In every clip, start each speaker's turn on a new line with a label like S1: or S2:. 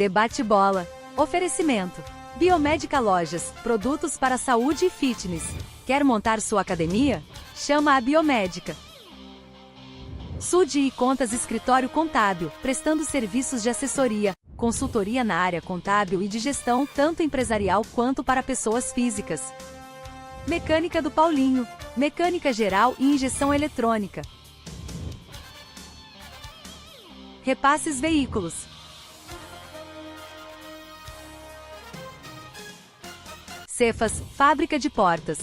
S1: Debate Bola. Oferecimento. Biomédica Lojas, produtos para saúde e fitness. Quer montar sua academia? Chama a Biomédica. Sude e Contas Escritório Contábil, prestando serviços de assessoria, consultoria na área contábil e de gestão, tanto empresarial quanto para pessoas físicas. Mecânica do Paulinho, mecânica geral e injeção eletrônica. Repasses Veículos. Cefas, fábrica de portas.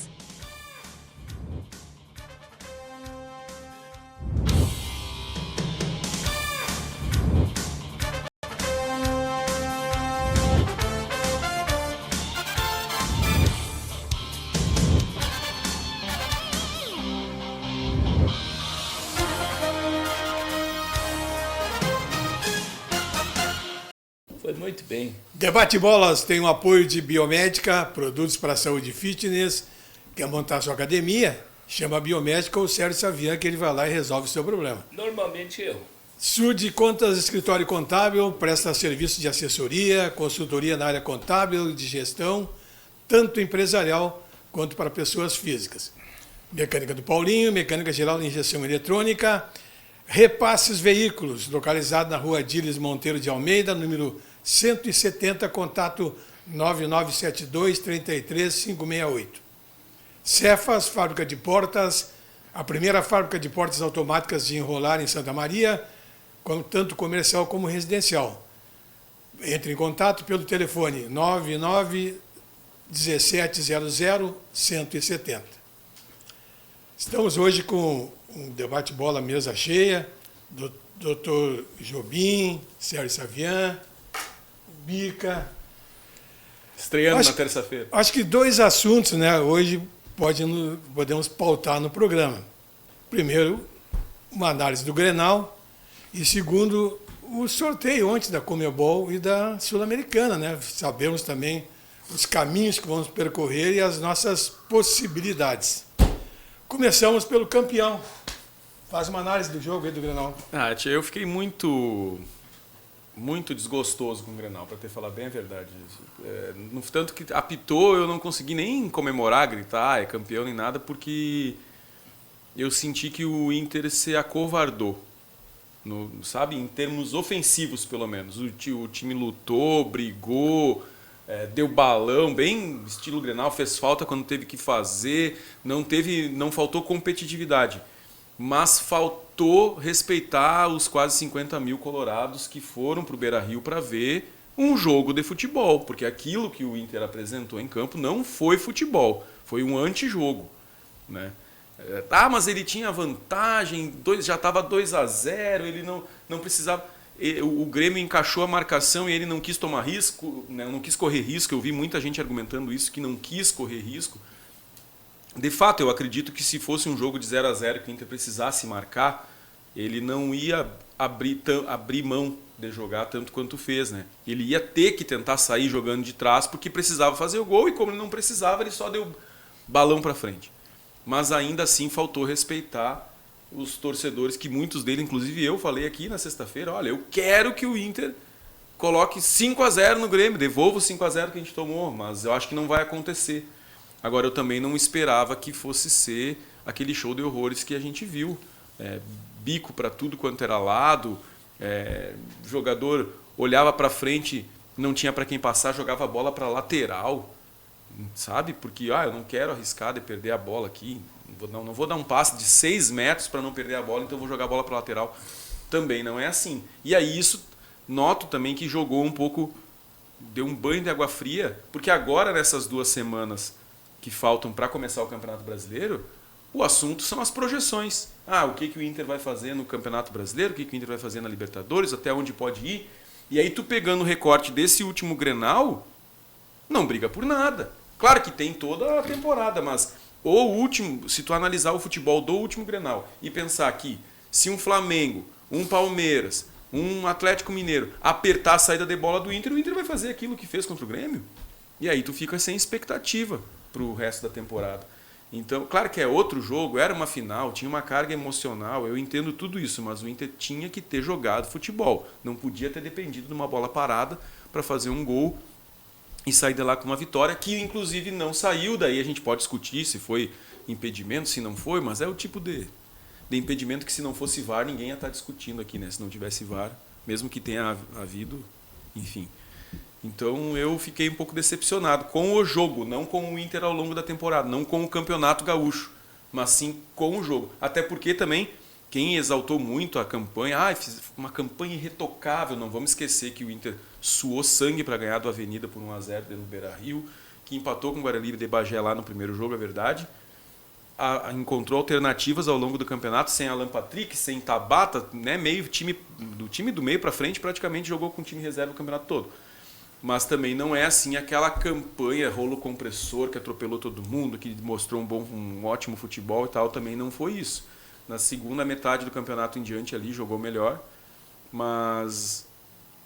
S2: Foi muito bem.
S3: Debate Bolas tem o apoio de Biomédica, produtos para saúde e fitness. Quer montar sua academia? Chama a Biomédica ou o Sérgio Savian, que ele vai lá e resolve o seu problema.
S2: Normalmente eu.
S3: Sude Contas Escritório Contábil, presta serviço de assessoria, consultoria na área contábil e de gestão, tanto empresarial quanto para pessoas físicas. Mecânica do Paulinho, mecânica geral de injeção eletrônica. Repasses Veículos, localizado na rua Diles Monteiro de Almeida, número 170, contato 9972-33568. Cefas, fábrica de portas, a primeira fábrica de portas automáticas de enrolar em Santa Maria, tanto comercial como residencial. Entre em contato pelo telefone 99-1700-170. Estamos hoje com um debate bola mesa cheia, Dr. Jobim, Sérgio Savian, Bica.
S4: Estreando na terça-feira.
S3: Acho que dois assuntos, né, hoje podemos pautar no programa. Primeiro, uma análise do Grenal e segundo, o sorteio ontem da Conmebol e da Sul-Americana, né? Sabemos também os caminhos que vamos percorrer e as nossas possibilidades. Começamos pelo campeão. Faz uma análise do jogo aí do Grenal.
S4: Eu fiquei muito desgostoso com o Grenal, para te falar bem a verdade. No tanto que apitou, eu não consegui nem comemorar, gritar, é campeão nem nada, porque eu senti que o Inter se acovardou. Sabe, em termos ofensivos, pelo menos. O time lutou, brigou, deu balão, bem estilo Grenal, fez falta quando teve que fazer, não faltou competitividade. Mas faltou respeitar os quase 50 mil colorados que foram para o Beira-Rio para ver um jogo de futebol, porque aquilo que o Inter apresentou em campo não foi futebol, foi um antijogo, né? Mas ele tinha vantagem, já estava 2-0, ele não precisava... O Grêmio encaixou a marcação e ele não quis tomar risco, né? Não quis correr risco. Eu vi muita gente argumentando isso, que não quis correr risco. De fato, eu acredito que se fosse um jogo de 0-0 que o Inter precisasse marcar, ele não ia abrir mão de jogar tanto quanto fez, né? Ele ia ter que tentar sair jogando de trás porque precisava fazer o gol, e como ele não precisava, ele só deu balão para frente. Mas ainda assim faltou respeitar os torcedores, que muitos deles, inclusive eu, falei aqui na sexta-feira, olha, eu quero que o Inter coloque 5-0 no Grêmio, devolva o 5-0 que a gente tomou, mas eu acho que não vai acontecer. Agora, eu também não esperava que fosse ser aquele show de horrores que a gente viu. Bico para tudo quanto era lado, jogador olhava para frente, não tinha para quem passar, jogava a bola para lateral, sabe? Porque eu não quero arriscar de perder a bola aqui, não vou dar um passe de 6 metros para não perder a bola, então vou jogar a bola para lateral. Também não é assim. E aí isso, noto também que jogou um pouco, deu um banho de água fria, porque agora nessas 2 semanas que faltam para começar o Campeonato Brasileiro, o assunto são as projeções. O que o Inter vai fazer no Campeonato Brasileiro, o que o Inter vai fazer na Libertadores, até onde pode ir. E aí tu pegando o recorte desse último Grenal, não briga por nada. Claro que tem toda a temporada, mas se tu analisar o futebol do último Grenal e pensar que se um Flamengo, um Palmeiras, um Atlético Mineiro apertar a saída de bola do Inter, o Inter vai fazer aquilo que fez contra o Grêmio. E aí tu fica sem expectativa para o resto da temporada. Então, claro que é outro jogo, era uma final, tinha uma carga emocional, eu entendo tudo isso, mas o Inter tinha que ter jogado futebol, não podia ter dependido de uma bola parada, para fazer um gol e sair de lá com uma vitória, que inclusive não saiu. Daí a gente pode discutir se foi impedimento, se não foi, mas é o tipo de impedimento que, se não fosse VAR, ninguém ia estar discutindo aqui, né? Se não tivesse VAR, mesmo que tenha havido, enfim. Então eu fiquei um pouco decepcionado com o jogo, não com o Inter ao longo da temporada, não com o Campeonato Gaúcho, mas sim com o jogo. Até porque também quem exaltou muito a campanha, fiz uma campanha irretocável, não vamos esquecer que o Inter suou sangue para ganhar do Avenida por 1-0 dentro do Beira-Rio, que empatou com o Guarani de Bagé lá no primeiro jogo, é verdade. Encontrou alternativas ao longo do campeonato, sem Alan Patrick, sem Tabata, né? Do time do meio para frente praticamente jogou com o time reserva o campeonato todo. Mas também não é assim aquela campanha rolo compressor que atropelou todo mundo, que mostrou um ótimo futebol e tal, também não foi isso. Na segunda metade do campeonato em diante ali jogou melhor, mas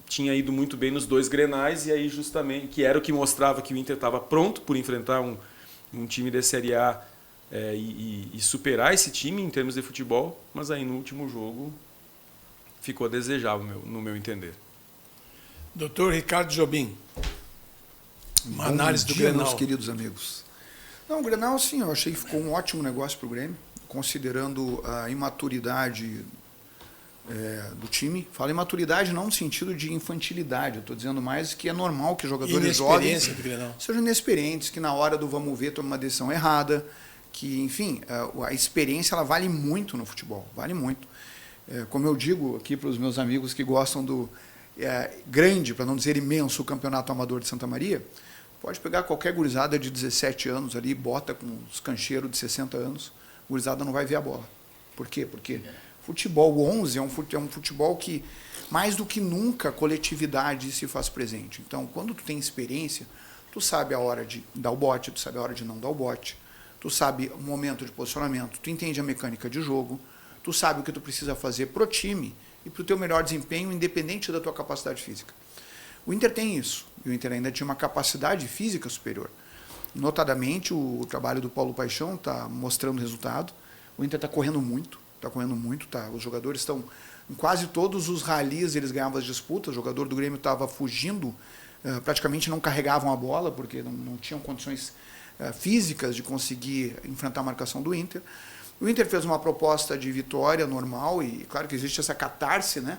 S4: tinha ido muito bem nos 2 Grenais, e aí justamente, que era o que mostrava que o Inter estava pronto por enfrentar um time da Série A e superar esse time em termos de futebol, mas aí no último jogo ficou a desejar, no meu entender.
S3: Doutor Ricardo Jobim, uma análise do Grenal.
S5: Meus queridos amigos. Não, o Grenal, sim, eu achei que ficou um ótimo negócio para o Grêmio, considerando a imaturidade do time. Falo imaturidade não no sentido de infantilidade, eu estou dizendo mais que é normal que jogadores jovens sejam inexperientes, que na hora do vamos ver tomem uma decisão errada, que, enfim, a experiência ela vale muito no futebol, vale muito. Como eu digo aqui para os meus amigos que gostam do grande, para não dizer imenso, o Campeonato Amador de Santa Maria, pode pegar qualquer gurizada de 17 anos ali, bota com os cancheiros de 60 anos, a gurizada não vai ver a bola. Por quê? Porque futebol 11 é um futebol que, mais do que nunca, a coletividade se faz presente. Então, quando tu tem experiência, tu sabe a hora de dar o bote, tu sabe a hora de não dar o bote, tu sabe o momento de posicionamento, tu entende a mecânica de jogo, tu sabe o que tu precisa fazer pro time e para o teu melhor desempenho, independente da tua capacidade física. O Inter tem isso, e o Inter ainda tinha uma capacidade física superior. Notadamente, o trabalho do Paulo Paixão está mostrando resultado. O Inter está correndo muito, os jogadores estão em quase todos os ralis, eles ganhavam as disputas, o jogador do Grêmio estava fugindo, praticamente não carregavam a bola, porque não tinham condições físicas de conseguir enfrentar a marcação do Inter. O Inter fez uma proposta de vitória normal, e claro que existe essa catarse, né,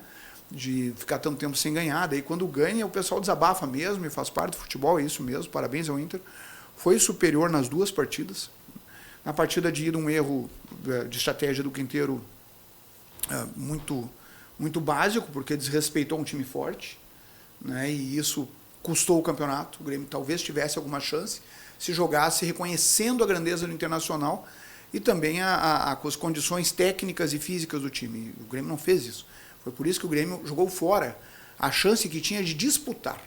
S5: de ficar tanto tempo sem ganhar. Daí quando ganha, o pessoal desabafa mesmo, e faz parte do futebol, é isso mesmo, parabéns ao Inter. Foi superior nas 2 partidas. Na partida de ida, um erro de estratégia do Quinteiro muito, muito básico, porque desrespeitou um time forte, né, e isso custou o campeonato. O Grêmio talvez tivesse alguma chance se jogasse reconhecendo a grandeza do Internacional e também as condições técnicas e físicas do time. O Grêmio não fez isso. Foi por isso que o Grêmio jogou fora a chance que tinha de disputar,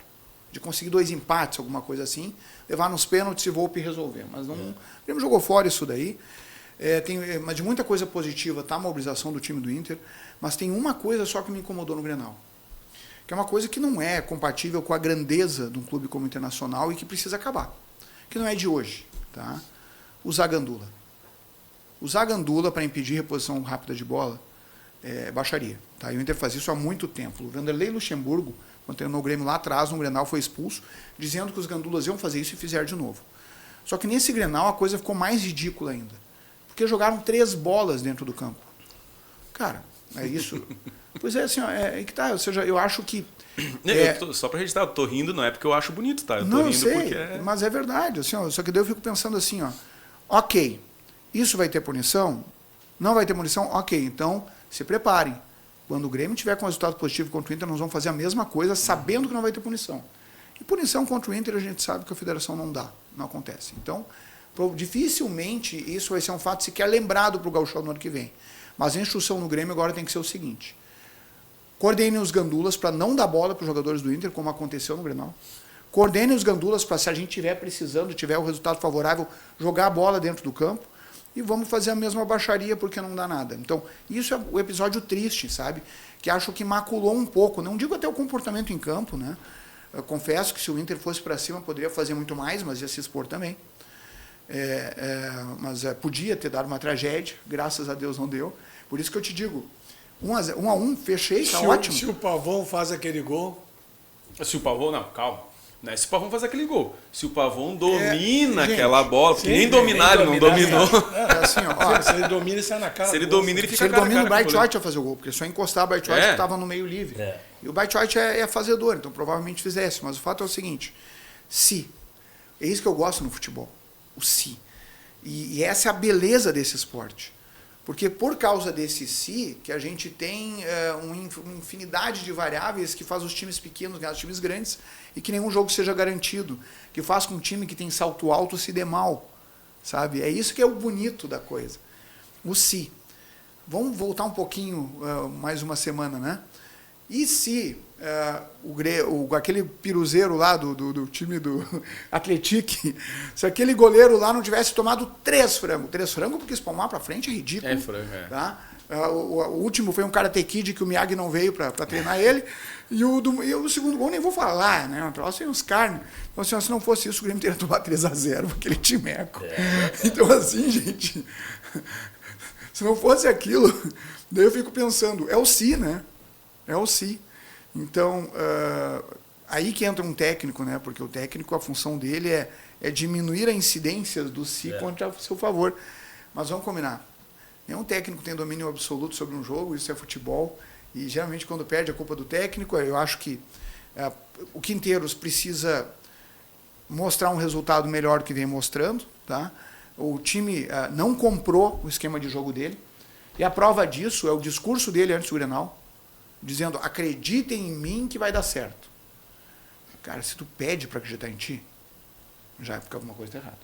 S5: de conseguir 2 empates, alguma coisa assim, levar nos pênaltis e Volpi resolver. Mas não, o Grêmio jogou fora isso daí. Mas de muita coisa positiva está a mobilização do time do Inter, mas tem uma coisa só que me incomodou no Grenal, que é uma coisa que não é compatível com a grandeza de um clube como o Internacional e que precisa acabar, que não é de hoje, tá? O Zagandula. O Zagandula, para impedir reposição rápida de bola, baixaria. Tá? E o Inter faz isso há muito tempo. O Vanderlei Luxemburgo, quando treinou o Grêmio lá atrás, no Grenal, foi expulso, dizendo que os gandulas iam fazer isso e fizeram de novo. Só que nesse Grenal a coisa ficou mais ridícula ainda, porque jogaram 3 bolas dentro do campo. Cara, é isso. Pois é, assim, que tá. Ou seja, eu acho que...
S4: só para registrar, eu tô rindo, não é porque eu acho bonito, tá? Eu tô
S5: não,
S4: rindo
S5: sei,
S4: porque
S5: mas é verdade. Assim, só que daí eu fico pensando assim, ok, isso vai ter punição? Não vai ter punição? Ok, então se preparem. Quando o Grêmio tiver com resultado positivo contra o Inter, nós vamos fazer a mesma coisa, sabendo que não vai ter punição. E punição contra o Inter, a gente sabe que a federação não dá, não acontece. Então, dificilmente isso vai ser um fato sequer lembrado para o Gauchão no ano que vem. Mas a instrução no Grêmio agora tem que ser o seguinte: coordenem os gandulas para não dar bola para os jogadores do Inter, como aconteceu no Grenal. Coordenem os gandulas para, se a gente estiver precisando, tiver o resultado favorável, jogar a bola dentro do campo. E vamos fazer a mesma baixaria porque não dá nada. Então, isso é o episódio triste, sabe? Que acho que maculou um pouco. Não digo até o comportamento em campo, né? Eu confesso que se o Inter fosse para cima, poderia fazer muito mais, mas ia se expor também. Mas podia ter dado uma tragédia, graças a Deus não deu. Por isso que eu te digo, 1-1, fechei, tá ótimo.
S3: Se o Pavão faz aquele gol,
S4: Se o Pavão... Não, calma. Não é se o Pavão faz aquele gol. Se o Pavão domina aquela bola, porque nem dominar ele não dominou.
S5: É assim, ó.
S3: Se ele domina, ele sai na cara.
S4: Se ele
S3: do gol.
S4: domina, ele
S5: Se
S4: fica
S5: ele
S4: cara a
S5: domina, o
S4: cara com
S5: Bright
S4: goleiro.
S5: White vai fazer o gol, porque só encostar o Bright White que estava no meio livre.
S2: É.
S5: E o Bright White é fazedor, então provavelmente fizesse. Mas o fato é o seguinte, se. É isso que eu gosto no futebol, o se. E essa é a beleza desse esporte. Porque por causa desse se, que a gente tem uma infinidade de variáveis que faz os times pequenos ganhar os times grandes e que nenhum jogo seja garantido. Que faz com um time que tem salto alto se dê mal. Sabe? É isso que é o bonito da coisa. O se. Vamos voltar um pouquinho, mais uma semana, né? E se aquele piruzeiro lá do time do Atlético, se aquele goleiro lá não tivesse tomado 3 frangos. 3 frangos porque espalmar pra frente é ridículo.
S4: É frango, é.
S5: Tá? O último foi um Karate Kid que o Miyagi não veio pra treinar ele. E o segundo gol nem vou falar, né? Um troço sem os carnes. Então, assim, se não fosse isso, o Grêmio teria tomado 3-0, aquele timeco. Então, assim, gente, se não fosse aquilo, daí eu fico pensando, é o si, né? É o si. Então, aí que entra um técnico, né? Porque o técnico, a função dele é diminuir a incidência do si contra o seu favor. Mas vamos combinar. Nenhum técnico tem domínio absoluto sobre um jogo, isso é futebol. E geralmente quando perde a culpa do técnico, eu acho que o Quinteiros precisa mostrar um resultado melhor do que vem mostrando. Tá? O time não comprou o esquema de jogo dele. E a prova disso é o discurso dele antes do Grenal, dizendo, acreditem em mim que vai dar certo. Cara, se tu pede para acreditar em ti, já fica alguma coisa errada.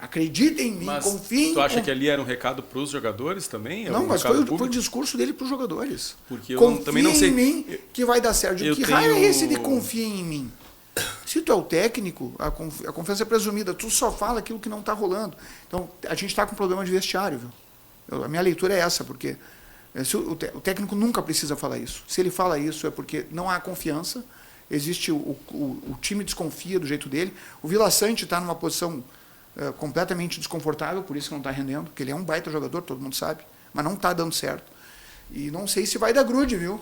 S5: Acreditem em mim, confiem.
S4: Tu acha que ali era um recado para os jogadores também?
S5: Não, mas foi o discurso dele para os jogadores.
S4: Porque eu também não sei.
S5: Confiem em mim que vai dar certo. Que raio é esse de confiem em mim? Se tu é o técnico, a confiança é presumida. Tu só fala aquilo que não está rolando. Então, a gente está com problema de vestiário. Viu? A minha leitura é essa, porque o técnico nunca precisa falar isso. Se ele fala isso é porque não há confiança, existe o time desconfia do jeito dele. O Vila Sante está numa posição completamente desconfortável, por isso que não está rendendo, porque ele é um baita jogador, todo mundo sabe, mas não está dando certo. E não sei se vai dar grude, viu?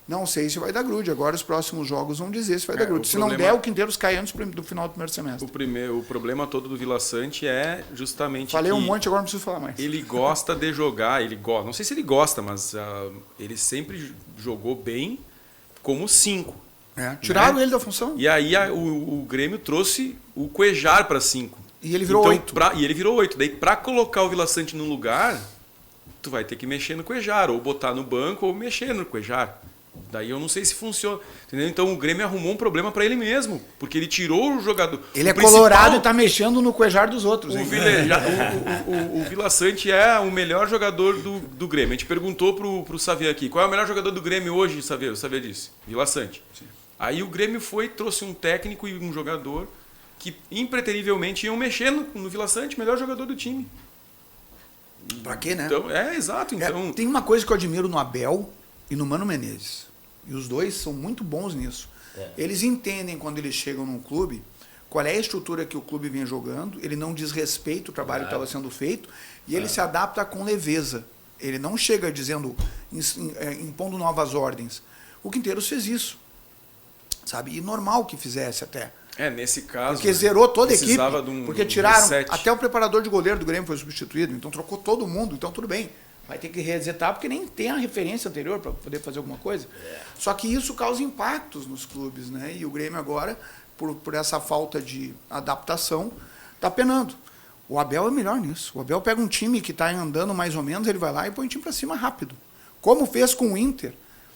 S5: Não sei se vai dar grude. Agora os próximos jogos vão dizer se vai dar grude. Se não der, o Quinteiros cai antes do final do primeiro semestre.
S4: O problema todo do Vila Sante é justamente
S5: Falei
S4: que
S5: um monte, agora não preciso falar mais.
S4: Ele gosta de jogar, não sei se ele gosta, mas ele jogou bem como 5.
S5: Tiraram ele da função.
S4: E aí o Grêmio trouxe o Cuejar para 5.
S5: E ele virou 8.
S4: E ele virou 8. Daí, para colocar o Vila Sante num lugar, tu vai ter que mexer no Cuejar, ou botar no banco, ou mexer no Cuejar. Daí eu não sei se funciona. Entendeu? Então o Grêmio arrumou um problema para ele mesmo, porque ele tirou o jogador.
S5: Ele é colorado e está mexendo no Cuejar dos outros.
S4: O Vila Sante é o melhor jogador do Grêmio. A gente perguntou pro Xavier aqui, qual é o melhor jogador do Grêmio hoje, Xavier? O Xavier disse, Vila Sante. Sim. Aí o Grêmio trouxe um técnico e um jogador que impreterivelmente iam mexer no Vila Sante, melhor jogador do time.
S5: Pra quê, né?
S4: Então, exato. Então...
S5: Tem uma coisa que eu admiro no Abel e no Mano Menezes. E os dois são muito bons nisso. Eles entendem quando eles chegam num clube, qual é a estrutura que o clube vem jogando, ele não desrespeita o trabalho que estava sendo feito, e ele se adapta com leveza. Ele não chega dizendo, impondo novas ordens. O Quinteiros fez isso. Sabe? E normal que fizesse até.
S4: Nesse caso.
S5: Porque zerou toda a equipe. Porque tiraram.
S4: reset.
S5: Até o preparador de goleiro do Grêmio foi substituído. Então trocou todo mundo. Então tudo bem. Vai ter que resetar porque nem tem a referência anterior para poder fazer alguma coisa. Só que isso causa impactos nos clubes, né? E o Grêmio agora, por essa falta de adaptação, está penando. O Abel é melhor nisso. O Abel pega um time que está andando mais ou menos, ele vai lá e põe o time para cima rápido. Como fez com o Inter.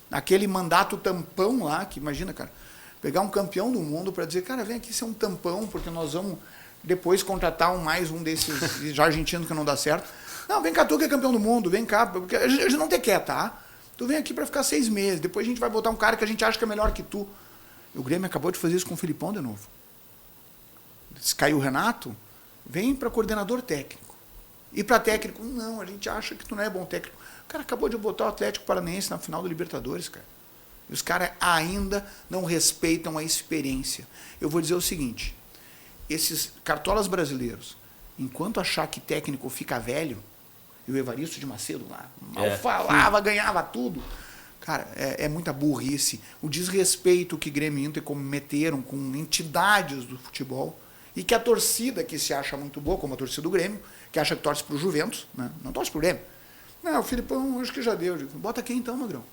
S5: Aquele mandato tampão lá, que imagina, cara. Pegar um campeão do mundo para dizer, cara, vem aqui ser um tampão, porque nós vamos depois contratar mais um desses já argentinos que não dá certo. Não, vem cá, tu que é campeão do mundo, vem cá, porque a gente não te quer, tá? Tu vem aqui para ficar 6 meses, depois a gente vai botar um cara que a gente acha que é melhor que tu. O Grêmio acabou de fazer isso com o Filipão de novo. Se caiu o Renato, vem para coordenador técnico. E para técnico, não, a gente acha que tu não é bom técnico. O cara acabou de botar o Atlético Paranaense na final do Libertadores, cara. E os caras ainda não respeitam a experiência. Eu vou dizer o seguinte, esses cartolas brasileiros, enquanto achar que técnico fica velho, e o Evaristo de Macedo lá, mal falava, ganhava tudo. Cara, é muita burrice. O desrespeito que Grêmio e Inter cometeram com entidades do futebol e que a torcida que se acha muito boa, como a torcida do Grêmio, que acha que torce pro Juventus, né? Não torce pro Grêmio. Não, o Filipão, acho que já deu. Eu digo, bota quem então, Magrão?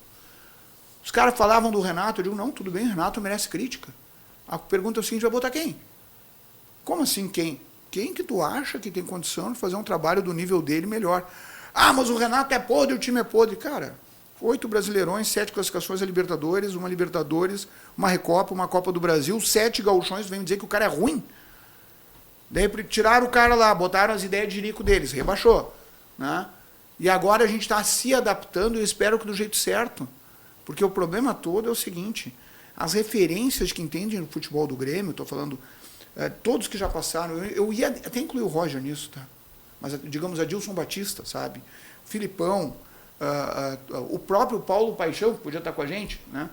S5: Os caras falavam do Renato, eu digo, não, tudo bem, Renato merece crítica. A pergunta é o seguinte, vai botar quem? Como assim quem? Quem que tu acha que tem condição de fazer um trabalho do nível dele melhor? Ah, mas o Renato é podre, o time é podre. Cara, 8 Brasileirões, 7 classificações a Libertadores, uma Libertadores, uma Recopa, uma Copa do Brasil, 7 gauchões, vem dizer que o cara é ruim. Daí tiraram o cara lá, botaram as ideias de jirico deles, rebaixou. Né? E agora a gente está se adaptando e eu espero que do jeito certo. Porque o problema todo é o seguinte, as referências que entendem o futebol do Grêmio, estou falando, todos que já passaram, eu ia até incluir o Roger nisso, tá? Mas digamos Adilson Batista, sabe? Filipão, o próprio Paulo Paixão, que podia estar com a gente, né?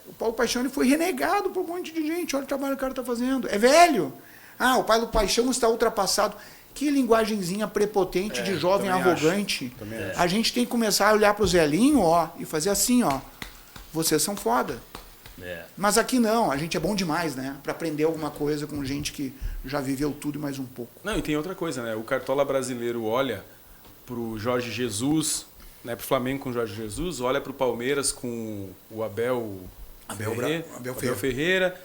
S5: O Paulo Paixão ele foi renegado por um monte de gente, olha o trabalho que o cara está fazendo, é velho. Ah, o Paulo Paixão está ultrapassado. Que linguagenzinha prepotente de jovem arrogante. A gente tem que começar a olhar para o Zelinho, ó, e fazer assim, ó. Vocês são foda. Mas aqui não, a gente é bom demais, né? Para aprender alguma coisa com gente que já viveu tudo e mais um pouco.
S4: Não, e tem outra coisa, né? O Cartola brasileiro olha pro Jorge Jesus, né? Pro Flamengo com o Jorge Jesus, olha pro Palmeiras com o Abel Ferreira.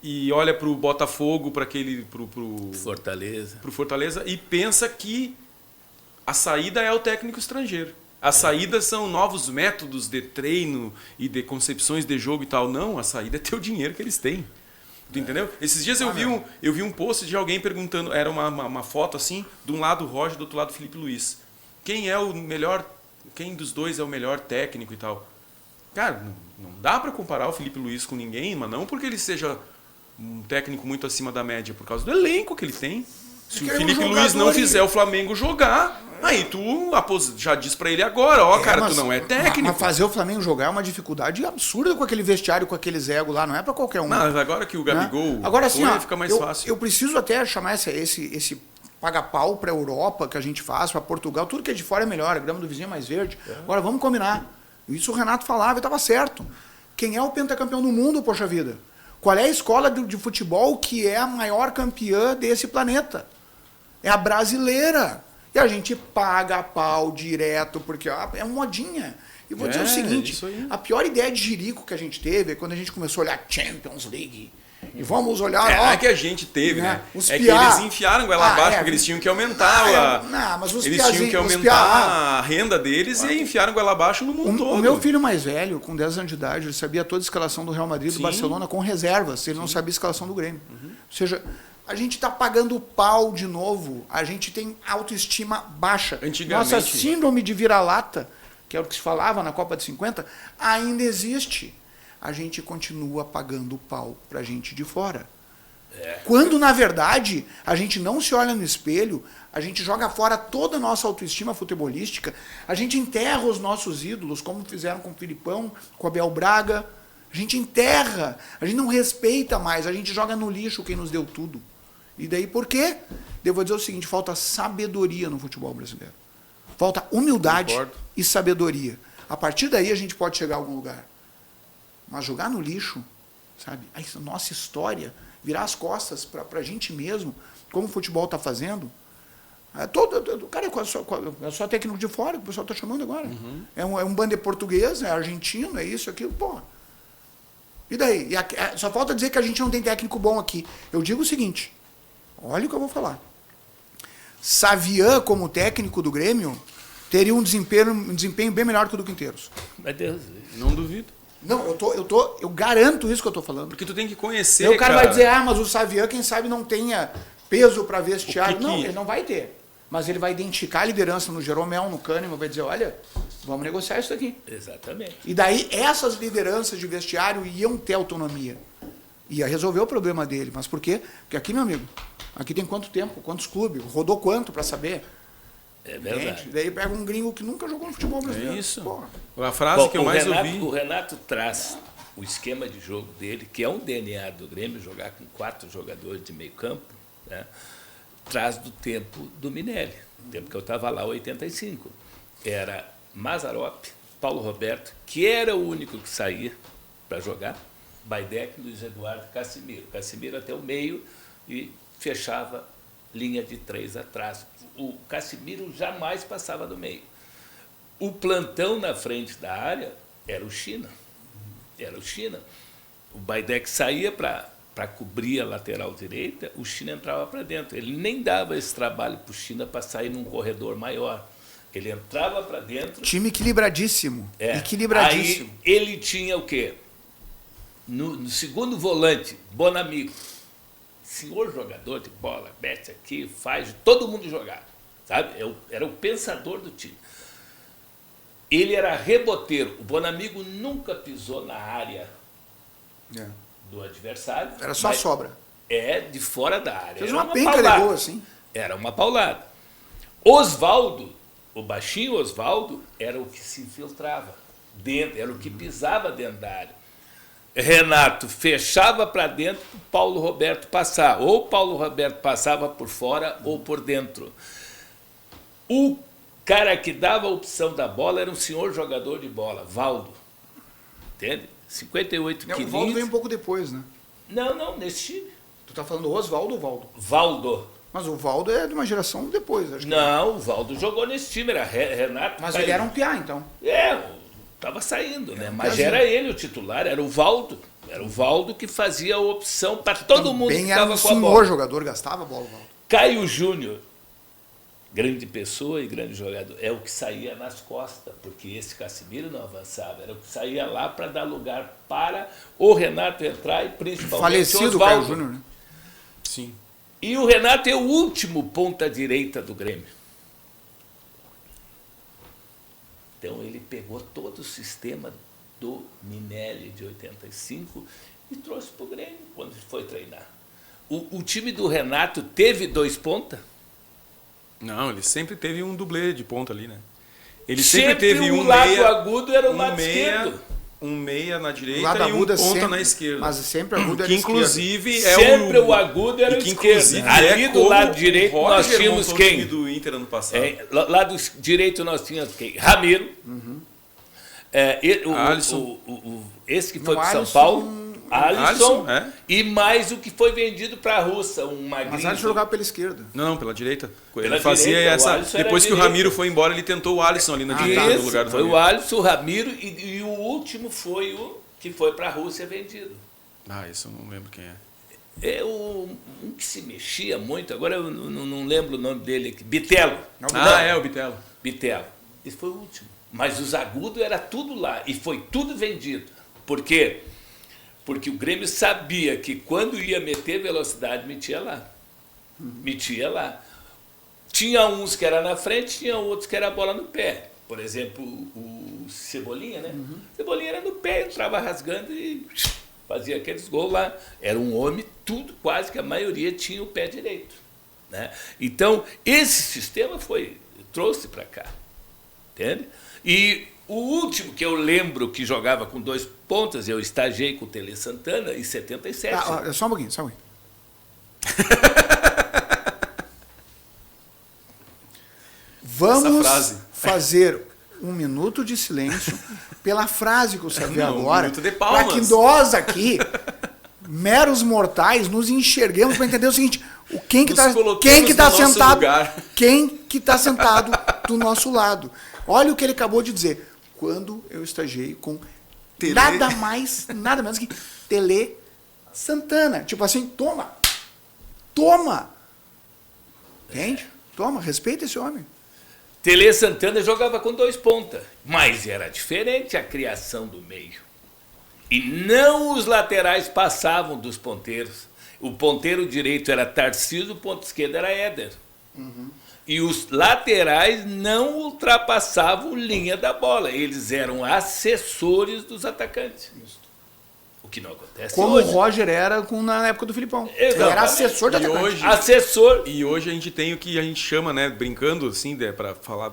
S4: E olha pro Botafogo, para aquele pro Fortaleza e pensa que a saída é o técnico estrangeiro. A saída são novos métodos de treino e de concepções de jogo e tal. Não, a saída é ter o dinheiro que eles têm. Tu entendeu? Esses dias eu vi um post de alguém perguntando, era uma foto assim, de um lado o Roger, do outro lado o Felipe Luiz. Quem dos dois é o melhor técnico e tal? Cara, não dá para comparar o Felipe Luiz com ninguém, mas não porque ele seja um técnico muito acima da média, por causa do elenco que ele tem. Se o Felipe Luiz não fizer o Flamengo jogar, aí tu já diz pra ele agora, ó, cara, tu não é técnico.
S5: Mas fazer o Flamengo jogar é uma dificuldade absurda com aquele vestiário, com aqueles egos lá, não é pra qualquer um.
S4: Mas agora que o Gabigol,
S5: né? Agora, assim,
S4: fica mais fácil.
S5: Eu preciso até chamar esse paga-pau pra Europa que a gente faz, pra Portugal, tudo que é de fora é melhor, a grama do vizinho é mais verde. Agora, vamos combinar. Isso o Renato falava e tava certo. Quem é o pentacampeão do mundo, poxa vida? Qual é a escola de futebol que é a maior campeã desse planeta? É a brasileira. E a gente paga pau direto, porque é uma modinha. E vou dizer o seguinte, a pior ideia de jirico que a gente teve é quando a gente começou a olhar Champions League. E vamos olhar...
S4: Não é que a gente teve, né? Que eles enfiaram goela abaixo, porque eles tinham que aumentar eles tinham que aumentar a renda deles e enfiaram goela abaixo no mundo todo.
S5: O meu filho mais velho, com 10 anos de idade, ele sabia toda a escalação do Real Madrid e do Barcelona com reservas. Ele não sabia a escalação do Grêmio. Ou seja, a gente está pagando pau de novo. A gente tem autoestima baixa.
S4: Antigamente,
S5: nossa síndrome de vira-lata, que é o que se falava na Copa de 50, ainda existe. A gente continua pagando pau pra gente de fora. Quando, na verdade, a gente não se olha no espelho, a gente joga fora toda a nossa autoestima futebolística, a gente enterra os nossos ídolos, como fizeram com o Filipão, com o Abel Braga. A gente enterra, a gente não respeita mais, a gente joga no lixo quem nos deu tudo. E daí por quê? Eu vou dizer o seguinte, falta sabedoria no futebol brasileiro. Falta humildade e sabedoria. A partir daí a gente pode chegar a algum lugar. Mas jogar no lixo, sabe? A nossa história, virar as costas para a gente mesmo, como o futebol está fazendo. Cara, é só técnico de fora que o pessoal está chamando agora. É um bando português, é argentino, é isso, aquilo, porra. E daí? Só falta dizer que a gente não tem técnico bom aqui. Eu digo o seguinte, olha o que eu vou falar. Savian, como técnico do Grêmio, teria um desempenho bem melhor que o do Quinteiros.
S2: Meu Deus,
S4: não duvido.
S5: Não, eu garanto isso que eu tô falando.
S4: Porque tu tem que conhecer,
S5: o cara vai dizer, mas o Savian, quem sabe, não tenha peso para vestiário. Não, ele não vai ter. Mas ele vai identificar a liderança no Jeromel, no Kahneman, vai dizer, olha, vamos negociar isso aqui.
S2: Exatamente.
S5: E daí, essas lideranças de vestiário iam ter autonomia. Ia resolver o problema dele. Mas por quê? Porque aqui, meu amigo, aqui tem quanto tempo, quantos clubes, rodou quanto para saber?
S2: É verdade.
S5: Gente, daí pega um gringo que nunca jogou no futebol brasileiro.
S4: É isso.
S5: Porra.
S4: A frase que eu mais ouvi...
S2: O Renato traz o esquema de jogo dele, que é um DNA do Grêmio, jogar com 4 jogadores de meio campo, né? Traz do tempo do Minelli. O tempo que eu estava lá, 85. Era Mazzaropi, Paulo Roberto, que era o único que saía para jogar, Baidec, Luiz Eduardo e Casimiro. Casimiro até o meio e fechava linha de 3 atrás. O Casimiro jamais passava do meio. O plantão na frente da área era o China. Era o China. O Baidec saía para cobrir a lateral direita, o China entrava para dentro. Ele nem dava esse trabalho para o China para sair num corredor maior. Ele entrava para dentro.
S5: Time equilibradíssimo. Equilibradíssimo.
S2: Aí ele tinha o quê? No segundo volante, Bonamigo. Senhor jogador de bola, mete aqui, faz todo mundo jogar. Sabe? Era o pensador do time. Ele era reboteiro. O Bonamigo nunca pisou na área do adversário.
S5: Era só sobra.
S2: De fora da área.
S5: Fez
S2: era
S5: uma penca de gol, assim.
S2: Era uma paulada. Osvaldo, o baixinho Osvaldo, era o que se infiltrava dentro, era o que pisava dentro da área. Renato fechava para dentro para o Paulo Roberto passar. Ou o Paulo Roberto passava por fora ou por dentro. O cara que dava a opção da bola era um senhor jogador de bola, Valdo. Entende? 58 quilos.
S5: O Valdo veio um pouco depois, né?
S2: Não, nesse time.
S5: Tu tá falando Osvaldo ou Valdo?
S2: Valdo.
S5: Mas o Valdo é de uma geração depois, acho que.
S2: Não, o Valdo jogou nesse time, era Renato.
S5: Mas ele era um piá, então.
S2: Estava saindo, né? Mas era ele o titular, era o Valdo. Era o Valdo que fazia a opção para todo mundo que estava com a bola.
S5: Era um senhor jogador, gastava a bola, Valdo.
S2: Caio Júnior, grande pessoa e grande jogador, é o que saía nas costas, porque esse Casimiro não avançava, era o que saía lá para dar lugar para o Renato entrar e principalmente
S5: falecido
S2: o
S5: Caio
S2: Osvaldo.
S5: Júnior, né?
S4: Sim.
S2: E o Renato é o último ponta-direita do Grêmio. Então ele pegou todo o sistema do Minelli de 85 e trouxe para o Grêmio quando foi treinar. O time do Renato teve 2 pontas?
S4: Não, ele sempre teve um dublê de ponta ali, né? Ele
S2: Sempre
S4: teve
S2: o
S4: um
S2: lado
S4: meia,
S2: agudo era o lado
S4: meia,
S2: esquerdo.
S4: um meia na direita
S5: lado
S4: e um
S5: agudo é
S4: ponta
S5: sempre,
S4: na esquerda.
S5: mas sempre agudo
S4: que
S5: era
S4: inclusive
S2: Sempre o agudo era o
S4: que
S2: esquerdo.
S4: inclusive
S2: Ali do
S4: como
S2: lado direito
S4: o
S2: nós
S4: Roger
S2: tínhamos
S4: montou o
S2: quem?
S4: time do Inter ano passado.
S2: Lado direito nós tínhamos quem? Ramiro.
S4: Alisson.
S2: Esse que foi
S5: Não,
S2: para São
S5: Alisson-
S2: Paulo. Alisson.
S4: é.
S2: E mais o que foi vendido para a Rússia, um magrinho.
S5: Mas Alisson jogava pela esquerda.
S4: Não, pela direita.
S2: Pela
S4: Ele fazia
S2: direita, o
S4: essa.
S2: Alisson era
S4: Depois que o
S2: direita.
S4: Ramiro foi embora, ele tentou o Alisson ali na direita no lugar do
S2: Foi
S4: Ramiro.
S2: o Alisson, o Ramiro e o último foi o que foi para a Rússia vendido.
S4: Isso eu não lembro quem é.
S2: É um que se mexia muito, agora eu não lembro o nome dele aqui. Bitelo.
S4: O Bitelo.
S2: Bitelo. Esse foi o último. Mas os agudos era tudo lá e foi tudo vendido. Por quê? Porque o Grêmio sabia que quando ia meter velocidade, metia lá. Metia lá. Tinha uns que era na frente, tinha outros que era a bola no pé. Por exemplo, o Cebolinha, né? Cebolinha era no pé, entrava rasgando e fazia aqueles gols lá. Era um homem, tudo, quase que a maioria tinha o pé direito. Né? Então, esse sistema trouxe para cá. Entende? E o último que eu lembro que jogava com 2 pontas, eu estagiei com o Tele Santana em 77.
S5: Só um pouquinho. Vamos fazer 1 minuto de silêncio pela frase que você viu agora.
S4: 1 minuto de palmas.
S5: Para que nós aqui, meros mortais, nos enxerguemos para entender o seguinte: quem que está sentado do nosso lado. Olha o que ele acabou de dizer. Quando eu estagiei com nada mais, nada menos que Tele Santana. Tipo assim, toma. Entende? Toma, respeita esse homem.
S2: Tele Santana jogava com 2 pontas, mas era diferente a criação do meio. E não os laterais passavam dos ponteiros. O ponteiro direito era Tarcísio, o ponto esquerdo era Éder. E os laterais não ultrapassavam linha da bola. Eles eram assessores dos atacantes. O que não acontece
S5: Como
S2: hoje.
S5: o Roger era na época do Filipão.
S2: Exatamente.
S5: Ele era assessor de atacante.
S4: hoje-
S2: Assessor.
S4: E hoje a gente tem o que a gente chama, né, brincando assim, para falar,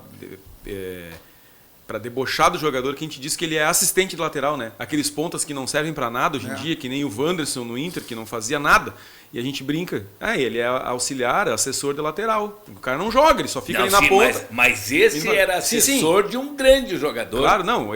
S4: para debochar do jogador, que a gente diz que ele é assistente de lateral, né? Aqueles pontas que não servem para nada hoje em dia, que nem o Wanderson no Inter, que não fazia nada. E a gente brinca. Ele é auxiliar, assessor de lateral. O cara não joga, ele só fica ali na ponta.
S2: Mas esse era assessor de um grande jogador.
S4: Claro, não.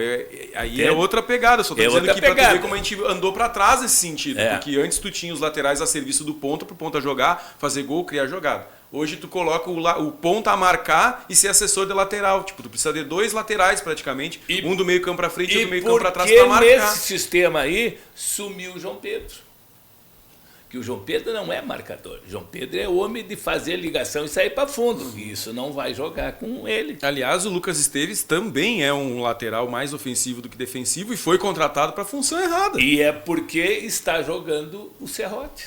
S4: Aí é outra pegada. Só tô dizendo que pra tu ver como a gente andou para trás nesse sentido. Porque antes tu tinha os laterais a serviço do ponta, pro ponta jogar, fazer gol, criar jogada. Hoje tu coloca o ponta a marcar e ser assessor de lateral. Tipo, tu precisa de 2 laterais praticamente. Um do meio campo pra frente e um do meio campo pra trás pra marcar.
S2: E nesse sistema aí, sumiu o João Pedro. Que o João Pedro não é marcador. O João Pedro é homem de fazer ligação e sair para fundo. E isso não vai jogar com ele.
S4: Aliás, o Lucas Esteves também é um lateral mais ofensivo do que defensivo e foi contratado para a função errada.
S2: E é porque está jogando o Serrote.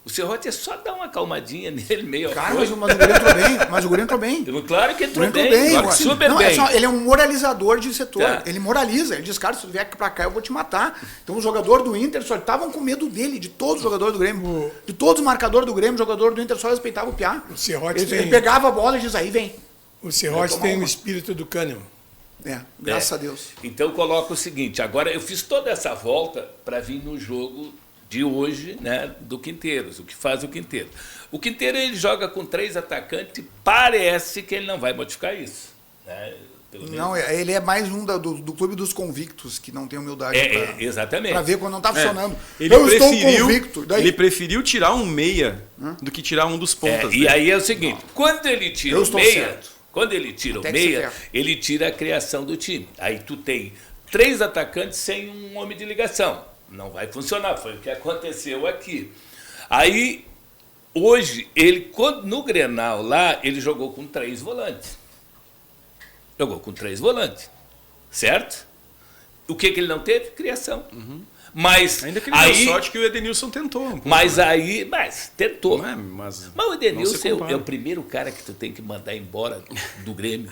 S2: O Serrote é só dar uma calmadinha nele, meio...
S5: Cara, mas o Guri entrou bem. Mas o Guri entrou bem.
S2: Claro que entrou bem. Claro que super
S5: não,
S2: bem.
S5: Ele é um moralizador de setor.
S2: Tá.
S5: Ele moraliza. Ele diz, cara, se tu vier aqui pra cá, eu vou te matar. Então os jogadores do Inter só estavam com medo dele, de todos os jogadores do Grêmio. De todos os marcadores do Grêmio, o jogador do Inter só respeitava o Piá. Ele pegava a bola e diz, aí vem.
S3: O Serrote tem o espírito do Kahneman.
S5: Graças a Deus.
S2: Então coloca o seguinte, agora eu fiz toda essa volta para vir no jogo de hoje, né, do Quinteiros, o que faz o Quinteiros. O Quinteiros ele joga com 3 atacantes, parece que ele não vai modificar isso. Né?
S5: Não, ele é mais um do clube dos convictos, que não tem humildade
S2: exatamente.
S5: para ver quando não está funcionando.
S4: Estou convicto. Ele preferiu tirar um meia do que tirar um dos pontas.
S2: E aí é o seguinte, quando ele tira o meia, ele tira a criação do time. Aí tu tem 3 atacantes sem um homem de ligação. Não vai funcionar, foi o que aconteceu aqui. Aí, hoje, no Grenal lá, ele jogou com 3 volantes. Certo? O que ele não teve? Criação. Mas
S4: ainda que ele deu sorte que o Edenilson tentou.
S2: Mas tentou.
S4: Mas
S2: o Edenilson é o primeiro cara que tu tem que mandar embora do Grêmio.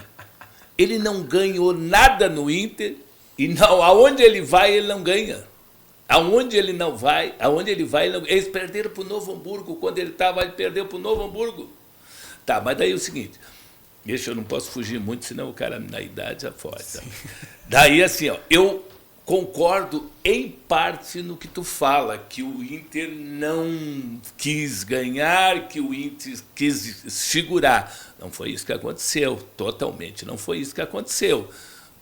S2: Ele não ganhou nada no Inter e aonde ele vai, ele não ganha. Aonde ele vai, eles perderam para o Novo Hamburgo, quando ele perdeu para o Novo Hamburgo. Tá, mas daí é o seguinte, eu não posso fugir muito, senão o cara na idade já foge. Tá? Daí assim, eu concordo em parte no que tu fala, que o Inter não quis ganhar, que o Inter quis segurar. Não foi isso que aconteceu, totalmente, não foi isso que aconteceu.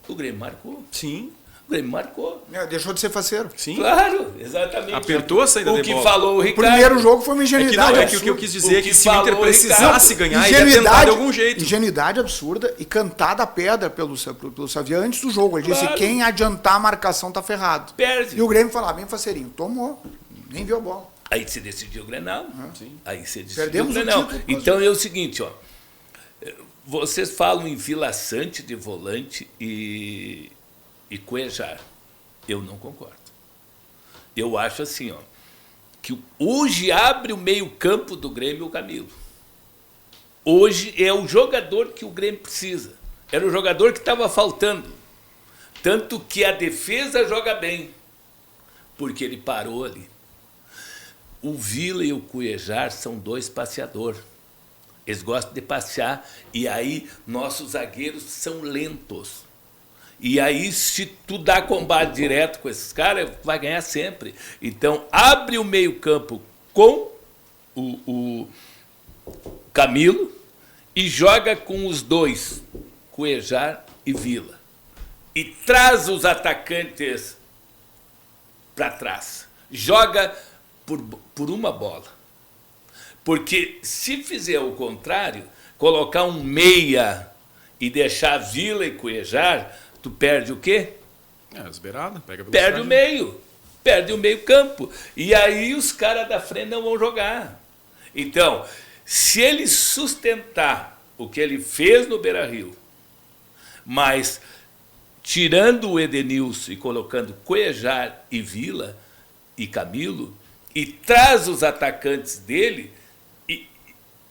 S2: O Grêmio marcou.
S4: Sim.
S2: O Grêmio marcou.
S5: Deixou de ser faceiro.
S4: Sim.
S2: Claro, exatamente.
S4: Apertou a saída de bola.
S2: O que falou o Ricardo.
S5: O primeiro jogo foi uma ingenuidade
S4: absurda. O que eu quis dizer é que se o Inter precisasse ganhar,
S5: ele ia
S4: tentar de algum jeito.
S5: Ingenuidade absurda e cantada a pedra pelo Xavier antes do jogo. Ele disse, quem adiantar a marcação tá ferrado.
S2: Perde.
S5: E o Grêmio falou, bem faceirinho. Tomou. Nem viu a bola.
S2: Aí se decidiu o Grenal. Aí se decidiu
S5: Perdemos
S2: o Grenal.
S5: Título,
S2: então é o seguinte, vocês falam em Vila Sante de volante e Cuejar. Eu não concordo. Eu acho assim, que hoje abre o meio-campo do Grêmio o Camilo. Hoje é o jogador que o Grêmio precisa. Era o jogador que estava faltando. Tanto que a defesa joga bem, porque ele parou ali. O Vila e o Cuejar são 2 passeadores. Eles gostam de passear e aí nossos zagueiros são lentos. E aí, se tu dá combate direto com esses caras, vai ganhar sempre. Então, abre o meio-campo com o Camilo e joga com os 2, Cuejar e Vila. E traz os atacantes para trás. Joga por uma bola. Porque se fizer o contrário, colocar um meia e deixar Vila e Cuejar, tu perde o quê?
S4: As beiradas,
S2: perde o meio. Perde o meio-campo. E aí os caras da frente não vão jogar. Então, se ele sustentar o que ele fez no Beira-Rio, mas tirando o Edenilson e colocando Cuejar e Vila e Camilo, e traz os atacantes dele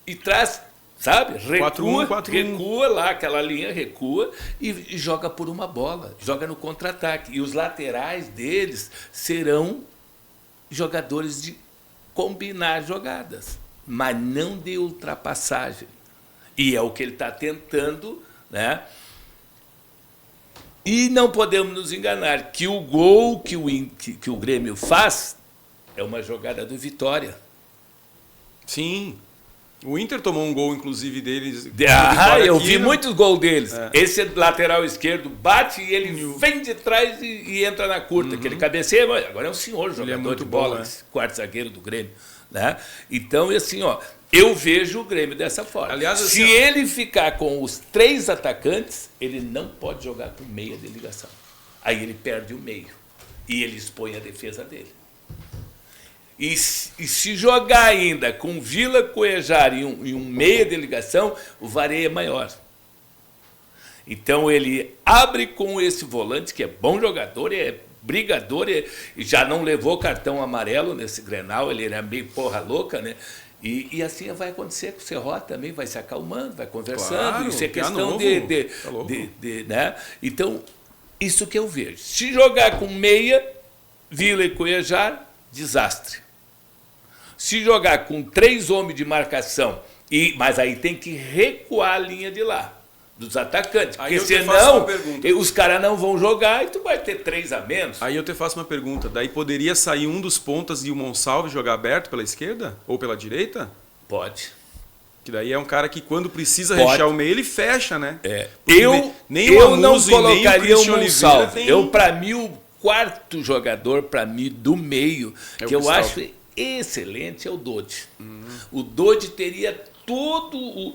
S2: e traz... Sabe? Recua lá, aquela linha recua e joga por uma bola, joga no contra-ataque. E os laterais deles serão jogadores de combinar jogadas, mas não de ultrapassagem. E é o que ele está tentando, né, E não podemos nos enganar que o gol que o Grêmio faz é uma jogada do Vitória.
S4: Sim. O Inter tomou um gol, inclusive, deles.
S2: Eu vi muitos gols deles. Esse lateral esquerdo bate e ele vem de trás e entra na curta. Que ele cabeceia, agora é um senhor jogador de bola,
S4: bom,
S2: esse quarto zagueiro do Grêmio. Né? Então, assim, eu vejo o Grêmio dessa forma.
S4: Aliás,
S2: se ele ficar com os 3 atacantes, ele não pode jogar com meia de ligação. Aí ele perde o meio e ele expõe a defesa dele. E se jogar ainda com Vila, Cuejar e um meia de ligação, o vareio é maior. Então ele abre com esse volante, que é bom jogador, é brigador, e já não levou cartão amarelo nesse Grenal, ele era meio porra louca, né? E assim vai acontecer com o Serrote também, vai se acalmando, vai conversando,
S4: claro,
S2: isso é questão
S4: novo,
S2: né? Então, isso que eu vejo. Se jogar com meia, Vila e Cuejar, desastre. Se jogar com 3 homens de marcação, mas aí tem que recuar a linha de lá, dos atacantes.
S4: Aí
S2: porque
S4: senão
S2: os caras não vão jogar e tu vai ter 3 a menos.
S4: Aí eu te faço uma pergunta. Daí poderia sair um dos pontas e o Monsalve jogar aberto pela esquerda? Ou pela direita?
S2: Pode.
S4: Que daí é um cara que quando precisa rechear o meio, ele fecha, né?
S2: Eu não colocaria o Monsalve. Para mim, o quarto jogador, para mim, do meio, que eu acho excelente, é o Dodi. O Dodi teria todo